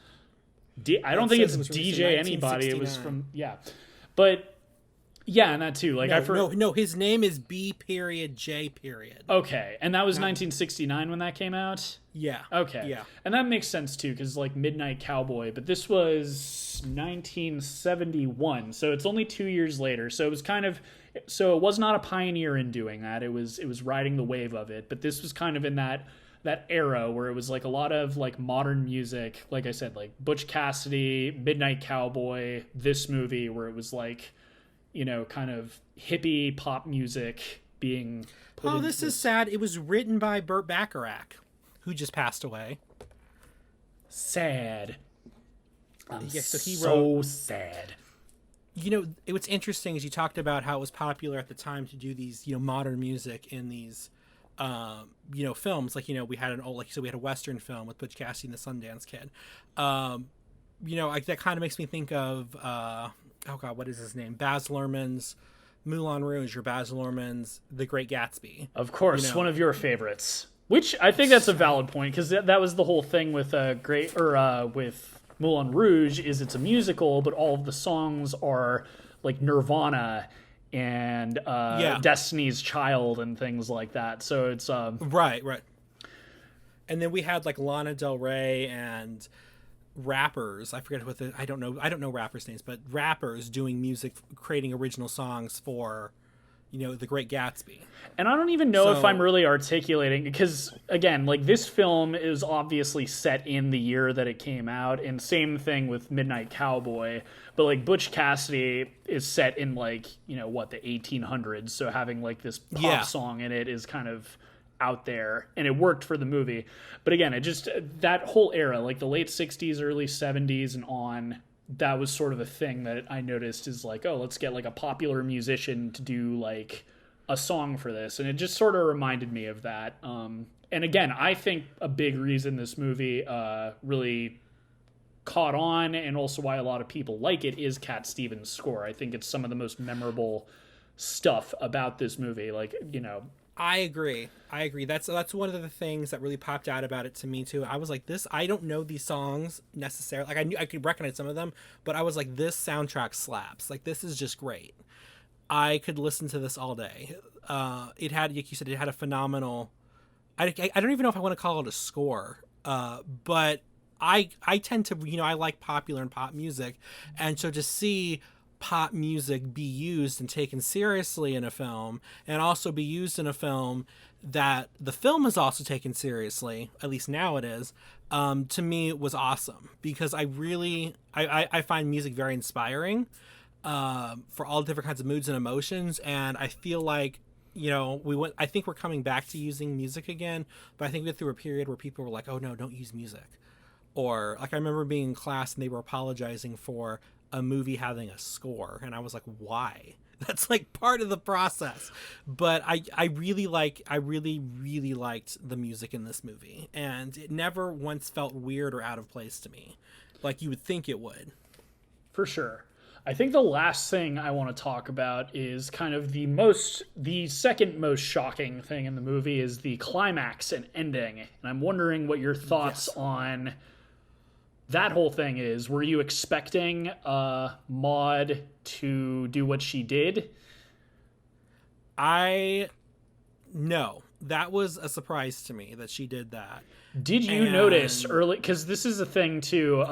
I don't think it's DJ anybody. It was from, yeah. But, yeah, and that too. Like No, his name is B.J. Okay, and that was 1969 when that came out? Yeah. Okay. Yeah. And that makes sense too, because like Midnight Cowboy, but this was 1971, so it's only 2 years later. So it was so it was not a pioneer in doing that. It was riding the wave of it, but this was kind of in that era where it was like a lot of like modern music, like I said, like Butch Cassidy, Midnight Cowboy, this movie where it was like, kind of hippie pop music being put in. This is sad. It was written by Burt Bacharach, who just passed away. Sad. So he wrote, sad. What's interesting is you talked about how it was popular at the time to do these, modern music in these films. Like, we had we had a Western film with Butch Cassidy and the Sundance Kid. That kind of makes me think of, what is his name? Baz Luhrmann's Moulin Rouge, or Baz Luhrmann's The Great Gatsby. Of course, one of your favorites. Which I think that's a valid point, because that was the whole thing with with Moulin Rouge, is it's a musical, but all of the songs are like Nirvana and Destiny's Child and things like that. So it's right. And then we had like Lana Del Rey and rappers. I forget I don't know rappers' names, but rappers doing music, creating original songs for The Great Gatsby. And I don't even know if I'm really articulating, because again, like, this film is obviously set in the year that it came out, and same thing with Midnight Cowboy, but like Butch Cassidy is set in like, the 1800s, so having like this pop song in it is kind of out there, and it worked for the movie. But again, it just, that whole era, like the late 60s, early 70s and on, that was sort of a thing that I noticed, is like, oh, let's get like a popular musician to do like a song for this. And it just sort of reminded me of that. And again, I think a big reason this movie really caught on, and also why a lot of people like it, is Cat Stevens' score. I think it's some of the most memorable stuff about this movie. Like, you know, I agree. That's one of the things that really popped out about it to me too. I was like, this, I don't know these songs necessarily. Like, I knew I could recognize some of them, but I was like, this soundtrack slaps. Like, this is just great. I could listen to this all day. It had, like you said, it had a phenomenal. I don't even know if I want to call it a score, but I tend to, you know, I like popular and pop music, and so to see pop music be used and taken seriously in a film, and also be used in a film that the film is also taken seriously, at least now it is, to me it was awesome, because I really I find music very inspiring for all different kinds of moods and emotions, and I feel like, you know, I think we're coming back to using music again, but I think we went through a period where people were like, oh no, don't use music. Or like, I remember being in class and they were apologizing for a movie having a score, and I was like, why? That's like part of the process. But I really liked the music in this movie, and it never once felt weird or out of place to me, like you would think it would. For sure. I think the last thing I want to talk about is kind of the second most shocking thing in the movie is the climax and ending. And I'm wondering what your thoughts on that whole thing is. Were you expecting Maude to do what she did? No. That was a surprise to me that she did that. Did you notice early, because this is a thing too,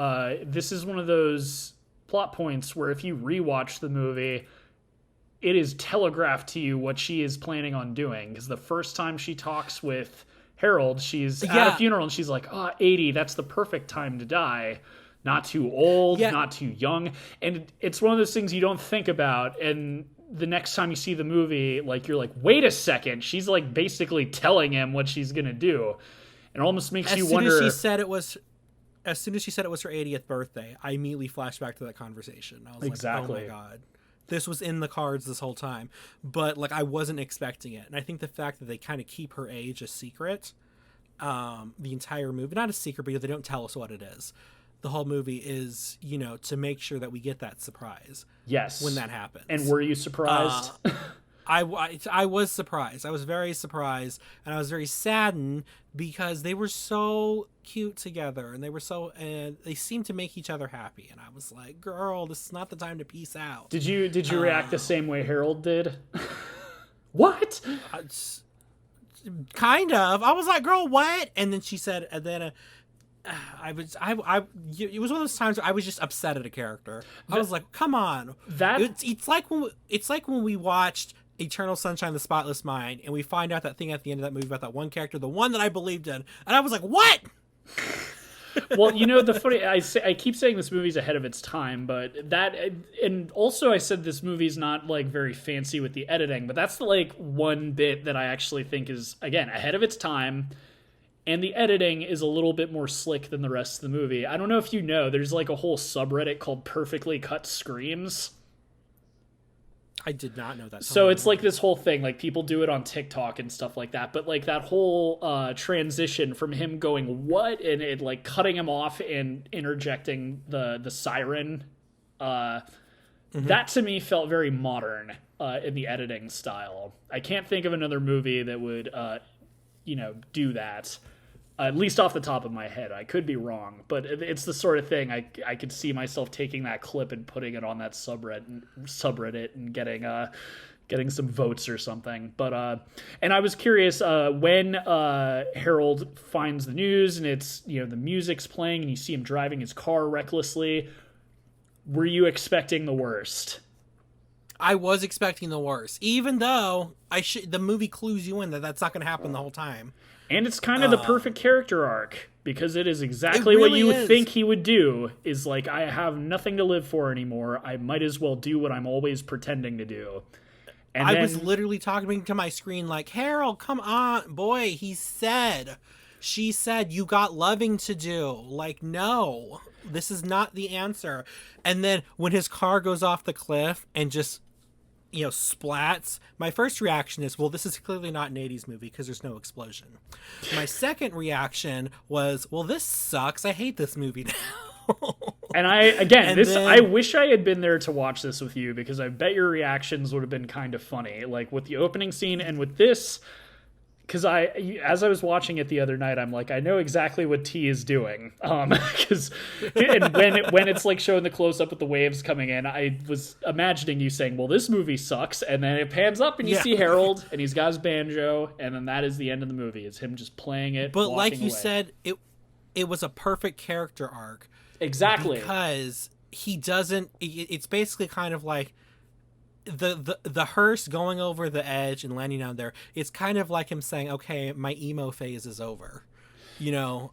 this is one of those plot points where if you rewatch the movie, it is telegraphed to you what she is planning on doing, because the first time she talks with Harold, she's at a funeral and she's like, 80, that's the perfect time to die. Not too old, not too young. And it's one of those things you don't think about, and the next time you see the movie, like, you're like, wait a second, she's like basically telling him what she's gonna do. It almost makes you wonder. As soon as she said it was her 80th birthday, I immediately flashed back to that conversation. I was like, oh my God, this was in the cards this whole time. But like, I wasn't expecting it. And I think the fact that they kind of keep her age a secret, the entire movie, not a secret, because they don't tell us what it is. The whole movie is, you know, to make sure that we get that surprise. Yes. When that happens. And were you surprised? I was surprised. I was very surprised, and I was very saddened because they were so cute together, and they seemed to make each other happy. And I was like, "Girl, this is not the time to peace out." Did you react the same way Harold did? What? Kind of. I was like, "Girl, what?" And then she said, and then. It was one of those times where I was just upset at a character. I was like, "Come on!" It's like when we watched Eternal Sunshine of the Spotless Mind, and we find out that thing at the end of that movie about that one character, the one that I believed in, and I was like, "What?" Well, you know, the funny, I keep saying this movie's ahead of its time, but and also I said this movie's not like very fancy with the editing, but that's the like one bit that I actually think is, again, ahead of its time. And the editing is a little bit more slick than the rest of the movie. I don't know if you know, there's like a whole subreddit called Perfectly Cut Screams. I did not know that. So it's like this whole thing, like people do it on TikTok and stuff like that. But like that whole transition from him going, what? And it like cutting him off and interjecting the siren. That to me felt very modern in the editing style. I can't think of another movie that would, do that. At least off the top of my head. I could be wrong, but it's the sort of thing I could see myself taking that clip and putting it on that subreddit and getting some votes or something. But and I was curious when Harold finds the news and it's, the music's playing and you see him driving his car recklessly. Were you expecting the worst? I was expecting the worst, even though the movie clues you in that that's not going to happen the whole time. And it's kind of the perfect character arc, because it is exactly what you would think he would do, is like, I have nothing to live for anymore. I might as well do what I'm always pretending to do. And I was literally talking to my screen like, Harold, come on, boy, she said, you got loving to do. Like, no, this is not the answer. And then when his car goes off the cliff and just, splats, my first reaction is, well, this is clearly not an 80s movie because there's no explosion. My second reaction was, well, this sucks. I hate this movie now. And I wish I had been there to watch this with you, because I bet your reactions would have been kind of funny, like with the opening scene and with this. Because as I was watching it the other night, I'm like, I know exactly what T is doing. Because when it's like showing the close up with the waves coming in, I was imagining you saying, "Well, this movie sucks," and then it pans up and you see Harold and he's got his banjo, and then that is the end of the movie. It's him just playing it. But like you away. said, it was a perfect character arc. Exactly, because he doesn't. It's basically kind of like the hearse going over the edge and landing down there. It's kind of like him saying, okay, my emo phase is over, and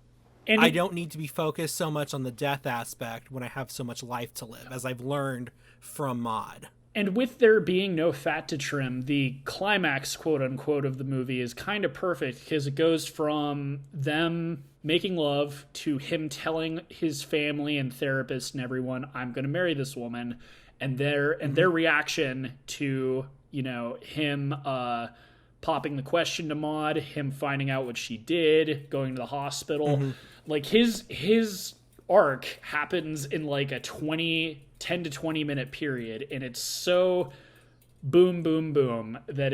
I don't need to be focused so much on the death aspect when I have so much life to live, as I've learned from Maude. And with there being no fat to trim, the climax, quote unquote, of the movie is kind of perfect, because it goes from them making love to him telling his family and therapist and everyone, I'm going to marry this woman. And their reaction to, him popping the question to Maude, him finding out what she did, going to the hospital. Like his arc happens in like a 10 to 20 minute period, and it's so boom, boom, boom that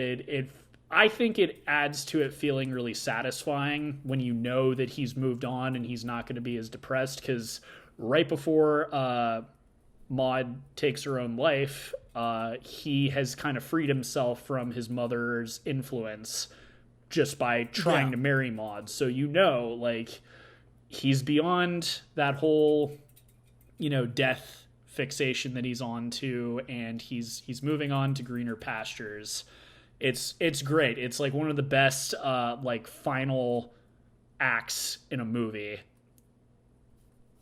I think it adds to it feeling really satisfying when you know that he's moved on and he's not going to be as depressed, because right before Maude takes her own life, he has kind of freed himself from his mother's influence just by trying to marry Maude. So like he's beyond that whole death fixation that he's on to, and he's moving on to greener pastures. It's great. It's like one of the best like final acts in a movie,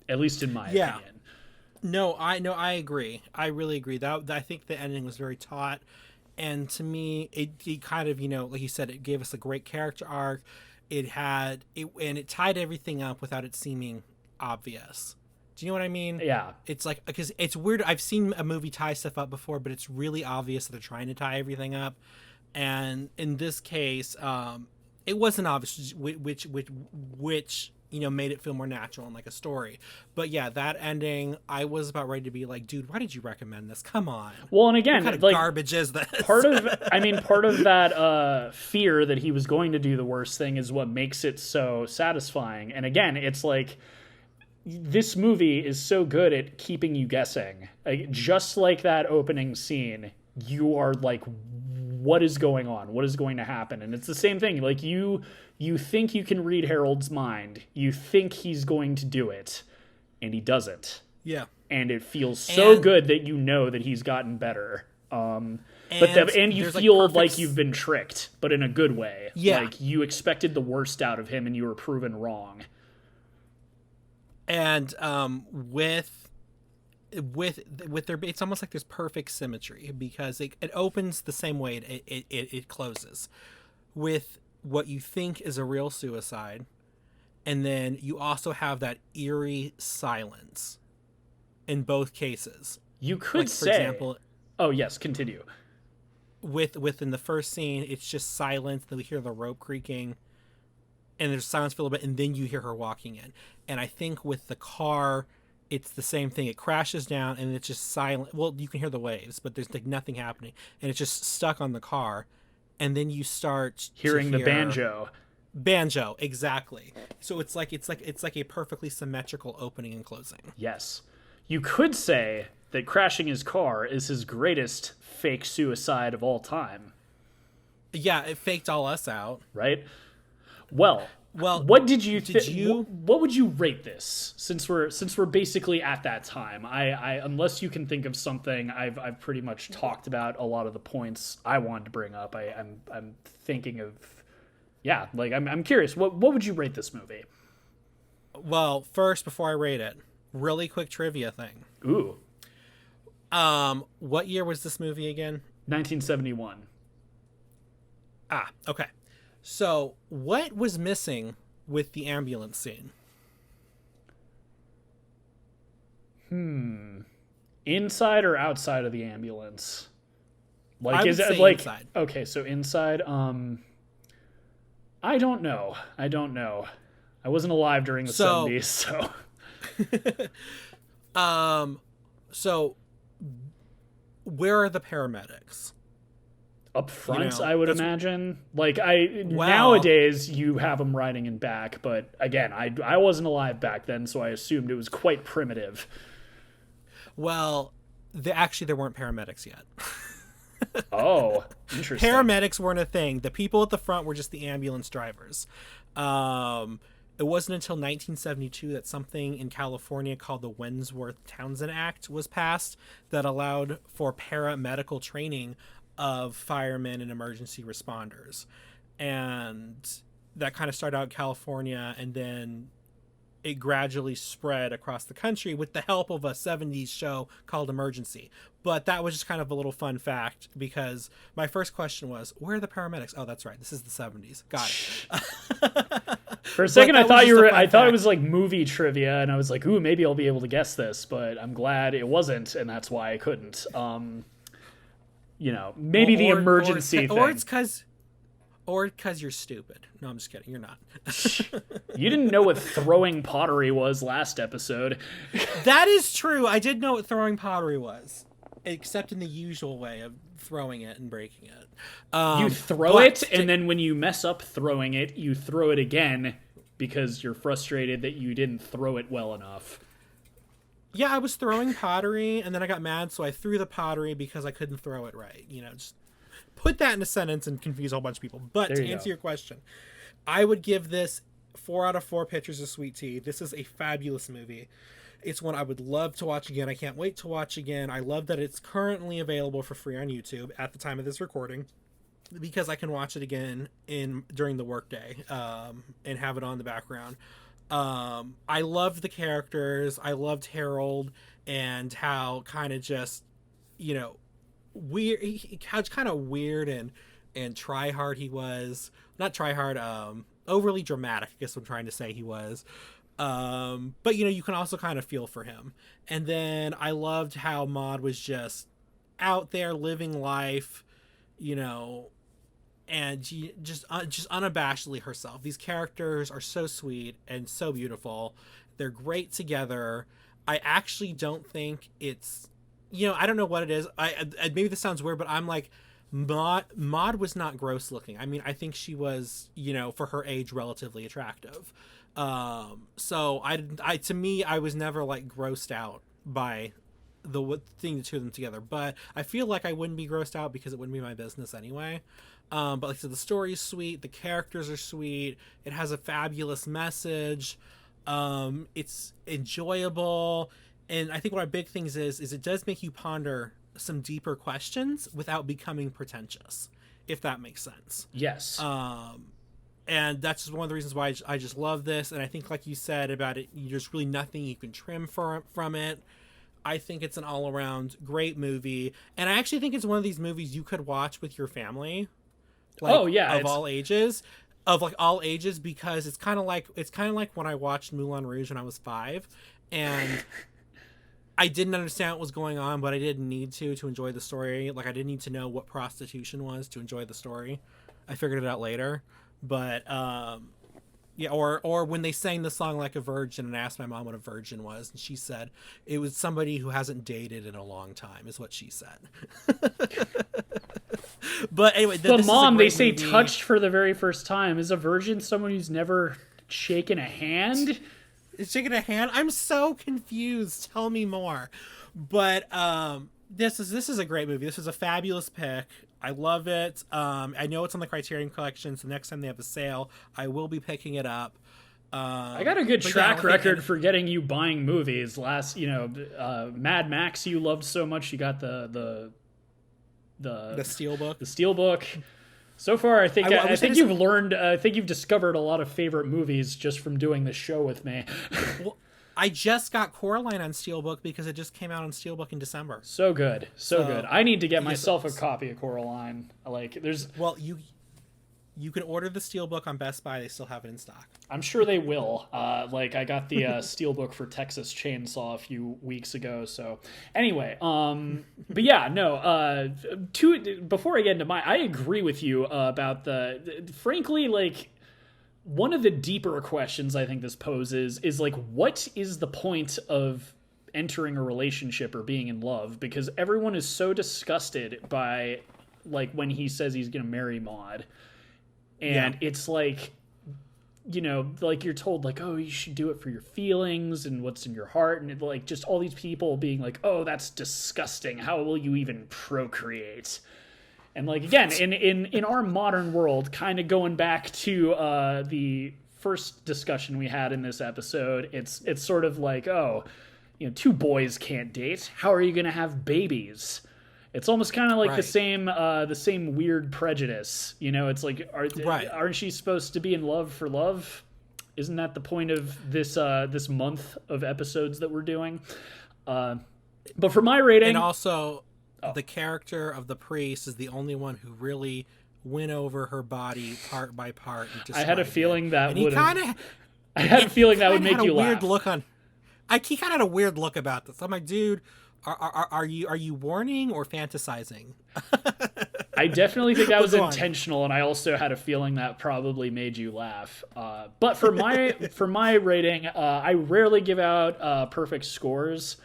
at least in my opinion. No, I agree. I really agree. That I think the ending was very taut, and to me, it kind of like you said, it gave us a great character arc. It tied everything up without it seeming obvious. Do you know what I mean? Yeah. It's like, because it's weird. I've seen a movie tie stuff up before, but it's really obvious that they're trying to tie everything up, and in this case, it wasn't obvious, which made it feel more natural and like a story. But yeah, that ending, I was about ready to be like, dude, why did you recommend this? Come on. Well, and again, what kind of garbage is this? part of that fear that he was going to do the worst thing is what makes it so satisfying. And again, it's like, this movie is so good at keeping you guessing. Like, just like that opening scene, you are like, what is going on? What is going to happen? And it's the same thing. Like, you think you can read Harold's mind. You think he's going to do it, and he doesn't. Yeah. And it feels so good that that he's gotten better. And you feel like you've been tricked, but in a good way. Yeah. Like, you expected the worst out of him, and you were proven wrong. And with their, it's almost like there's perfect symmetry, because it opens the same way it closes, with what you think is a real suicide, and then you also have that eerie silence in both cases. You could say, for example, oh yes, continue. Within the first scene, it's just silence. Then we hear the rope creaking, and there's silence for a little bit, and then you hear her walking in. And I think with the car, it's the same thing. It crashes down, and it's just silent. Well, you can hear the waves, but there's like nothing happening, and it's just stuck on the car. And then you start hearing the banjo. Exactly. So it's like a perfectly symmetrical opening and closing. Yes. You could say that crashing his car is his greatest fake suicide of all time. Yeah, it faked all us out. Right? Well, what did you think? What would you rate this? Since we're basically at that time, I unless you can think of something, I've pretty much talked about a lot of the points I wanted to bring up. I'm thinking of, I'm curious. What would you rate this movie? Well, first, before I rate it, really quick trivia thing. Ooh. What year was this movie again? 1971. Ah, okay. So, what was missing with the ambulance scene? Inside or outside of the ambulance? Like, I is would it say like inside. Okay, so inside. I don't know. I wasn't alive during the 70s, so. So where are the paramedics? Up front, I would imagine. Like nowadays you have them riding in back, but again, I wasn't alive back then, so I assumed it was quite primitive. Well, there weren't paramedics yet. Oh, interesting. Paramedics weren't a thing. The people at the front were just the ambulance drivers. It wasn't until 1972 that something in California called the Wentworth-Townsend Act was passed that allowed for paramedical training of firemen and emergency responders. And that kind of started out in California, and then it gradually spread across the country with the help of a 70s show called Emergency. But that was just kind of a little fun fact, because my first question was, where are the paramedics? Oh, that's right. This is the 70s. Got it. For a second, I thought it was like movie trivia, and I was like, ooh, maybe I'll be able to guess this, but I'm glad it wasn't, and that's why I couldn't. Maybe the emergency thing. Or because you're stupid. No, I'm just kidding. You're not. You didn't know what throwing pottery was last episode. That is true. I did know what throwing pottery was, except in the usual way of throwing it and breaking it. You throw it, and then when you mess up throwing it, you throw it again because you're frustrated that you didn't throw it well enough. Yeah, I was throwing pottery, and then I got mad, so I threw the pottery because I couldn't throw it right. Just put that in a sentence and confuse a whole bunch of people. But to answer your question, I would give this 4 out of 4 pitchers of sweet tea. This is a fabulous movie. It's one I would love to watch again. I can't wait to watch again. I love that it's currently available for free on YouTube at the time of this recording, because I can watch it again during the workday and have it on the background. I loved the characters. I loved Harold and how kind of just, weird, how kind of weird and try hard he was. Not try hard, overly dramatic, I guess I'm trying to say he was. But you can also kind of feel for him. And then I loved how Maude was just out there living life, and she just unabashedly herself. These characters are so sweet and so beautiful. They're great together. I actually don't think it's, I don't know what it is. I maybe this sounds weird, but I'm like, Maude was not gross looking. I mean, I think she was, for her age, relatively attractive. So to me, I was never like grossed out by the two of them together, but I feel like I wouldn't be grossed out because it wouldn't be my business anyway. But like I said, the story is sweet. The characters are sweet. It has a fabulous message. It's enjoyable. And I think one of my big things is it does make you ponder some deeper questions without becoming pretentious, if that makes sense. Yes. And that's just one of the reasons why I just love this. And I think, like you said about it, there's really nothing you can trim from it. I think it's an all-around great movie. And I actually think it's one of these movies you could watch with your family. Of all ages. Because it's kind of like when I watched Moulin Rouge when I was 5. And I didn't understand what was going on, but I didn't need to enjoy the story. Like, I didn't need to know what prostitution was to enjoy the story. I figured it out later. But or when they sang the song Like a Virgin, and I asked my mom what a virgin was, and she said it was somebody who hasn't dated in a long time, is what she said. But anyway, but mom, they say movie. Touched for the very first time. Is a virgin someone who's never shaken a hand? Shaking a hand? I'm so confused. Tell me more. But this is a great movie. This is a fabulous pick. I love it. I know it's on the Criterion Collection, so next time they have a sale, I will be picking it up. I got a good track record for getting you buying movies. Mad Max you loved so much, you got the Steelbook. The Steelbook. So far, I think you've learned. I think you've discovered a lot of favorite movies just from doing this show with me. Well, I just got Coraline on Steelbook because it just came out on Steelbook in December. So good. I need to get myself a copy of Coraline. Well, you can order the Steelbook on Best Buy. They still have it in stock. I'm sure they will. I got the Steelbook for Texas Chainsaw a few weeks ago. So anyway, but yeah, no. Before I get into I agree with you about frankly, one of the deeper questions I think this poses is what is the point of entering a relationship or being in love, because everyone is so disgusted by like when he says he's gonna marry Maude, and it's like, you know, like you're told like, oh, you should do it for your feelings and what's in your heart, and it, like just all these people being like, oh, that's disgusting, how will you even procreate? And like, again, in our modern world, kind of going back to the first discussion we had in this episode, it's sort of like, oh, you know, two boys can't date, how are you going to have babies? It's almost kind of like the same weird prejudice, you know. It's like, aren't you supposed to be in love for love? Isn't that the point of this this month of episodes that we're doing? But for my rating, and also the character of the priest is the only one who really went over her body part by part. And I had a feeling that would. I had a feeling that would make you laugh. Weird look on. He kind of had a weird look about this. I'm like, dude, are you warning or fantasizing? I definitely think that was intentional, and I also had a feeling that probably made you laugh. But for my rating, I rarely give out perfect scores.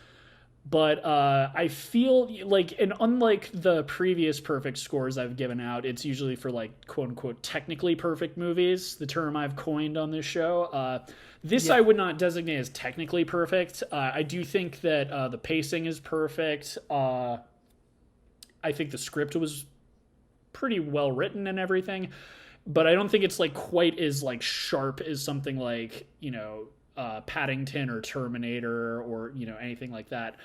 But I feel like, and unlike the previous perfect scores I've given out, it's usually for like quote unquote technically perfect movies, the term I've coined on this show. This I would not designate as technically perfect. I do think that the pacing is perfect. I think the script was pretty well written and everything, but I don't think it's like quite as like sharp as something like, you know, Paddington or Terminator or, you know, anything like that.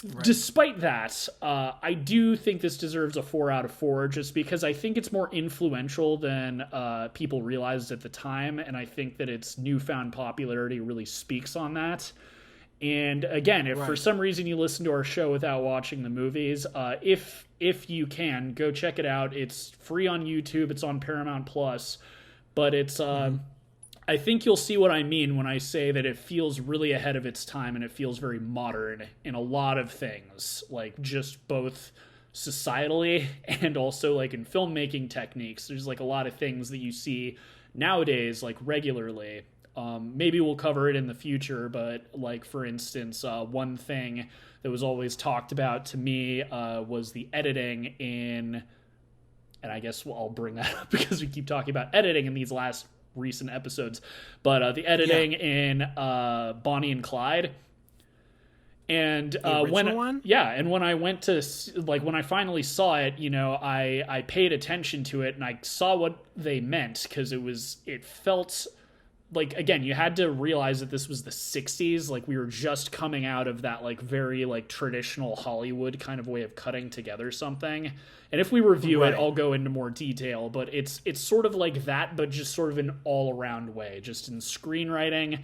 Right. Despite that, I do think this deserves a 4 out of 4, just because I think it's more influential than people realized at the time, and I think that its newfound popularity really speaks on that. And again, if for some reason you listen to our show without watching the movies, if you can, go check it out. It's free on YouTube. It's on Paramount Plus, but it's I think you'll see what I mean when I say that it feels really ahead of its time, and it feels very modern in a lot of things, like just both societally and also like in filmmaking techniques. There's like a lot of things that you see nowadays like regularly. Maybe we'll cover it in the future, but like for instance, one thing that was always talked about to me was the editing in, and I guess I'll bring that up because we keep talking about editing in these last recent episodes, but the editing in Bonnie and Clyde, and when I went to like when I finally saw it, you know, I paid attention to it and I saw what they meant, because it felt like, again, you had to realize that this was the 60s, like we were just coming out of that like very like traditional Hollywood kind of way of cutting together something. And if we review it, I'll go into more detail, but it's sort of like that, but just sort of an all-around way, just in screenwriting,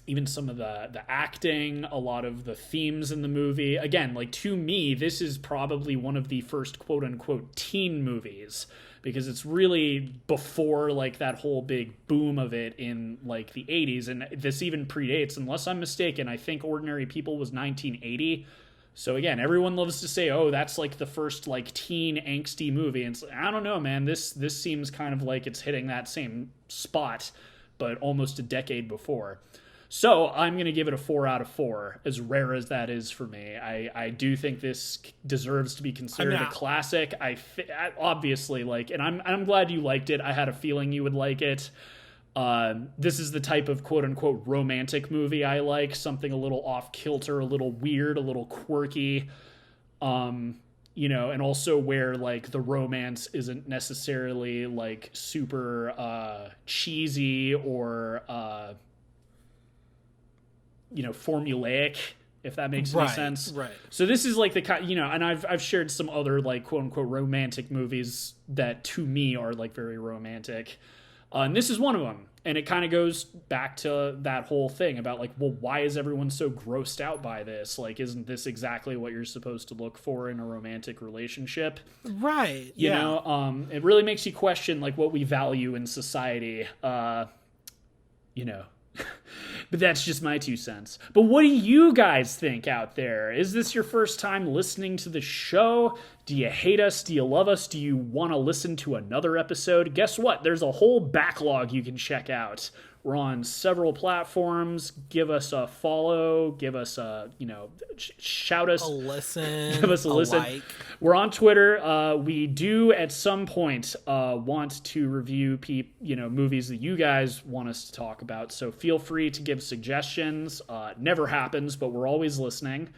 even some of the acting, a lot of the themes in the movie. Again, like to me, this is probably one of the first quote-unquote teen movies, because it's really before like that whole big boom of it in like the 80s, and this even predates, unless I'm mistaken, I think Ordinary People was 1980. So again, everyone loves to say, oh, that's like the first like teen angsty movie. And it's, I don't know, man, this seems kind of like it's hitting that same spot, but almost a decade before. So I'm going to give it a 4 out of 4, as rare as that is for me. I do think this deserves to be considered a classic. Obviously, like, and I'm glad you liked it. I had a feeling you would like it. This is the type of quote-unquote romantic movie I like, something a little off-kilter, a little weird, a little quirky, you know, and also where, like, the romance isn't necessarily, like, super cheesy or, you know, formulaic, if that makes any sense. Right. So this is, like, the kind, you know, and I've shared some other, like, quote-unquote romantic movies that, to me, are, like, very romantic. And this is one of them. And it kind of goes back to that whole thing about like, well, why is everyone so grossed out by this? Like, isn't this exactly what you're supposed to look for in a romantic relationship? Right. You know, it really makes you question like what we value in society, you know. But that's just my 2 cents. But what do you guys think out there? Is this your first time listening to the show? Do you hate us? Do you love us? Do you want to listen to another episode? Guess what? There's a whole backlog you can check out We're on several platforms. Give us a follow. Give us a, shout us. A listen. Give us a listen. Like. We're on Twitter. We do at some point want to review movies that you guys want us to talk about. So feel free to give suggestions. Never happens, but we're always listening.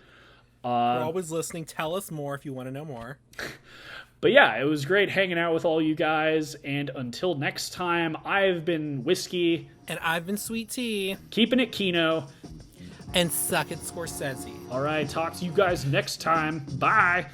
We're always listening. Tell us more if you want to know more. But yeah, it was great hanging out with all you guys. And until next time, I've been Whiskey. And I've been Sweet Tea. Keeping it Kino. And suck it, Scorsese. All right, talk to you guys next time. Bye.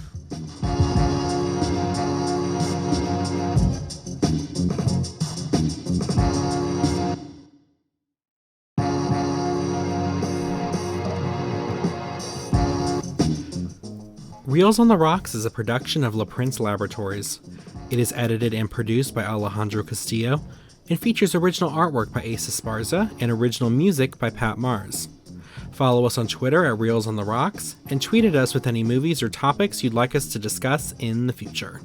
Reels on the Rocks is a production of La Prince Laboratories. It is edited and produced by Alejandro Castillo and features original artwork by Asa Esparza and original music by Pat Mars. Follow us on Twitter at Reels on the Rocks and tweet at us with any movies or topics you'd like us to discuss in the future.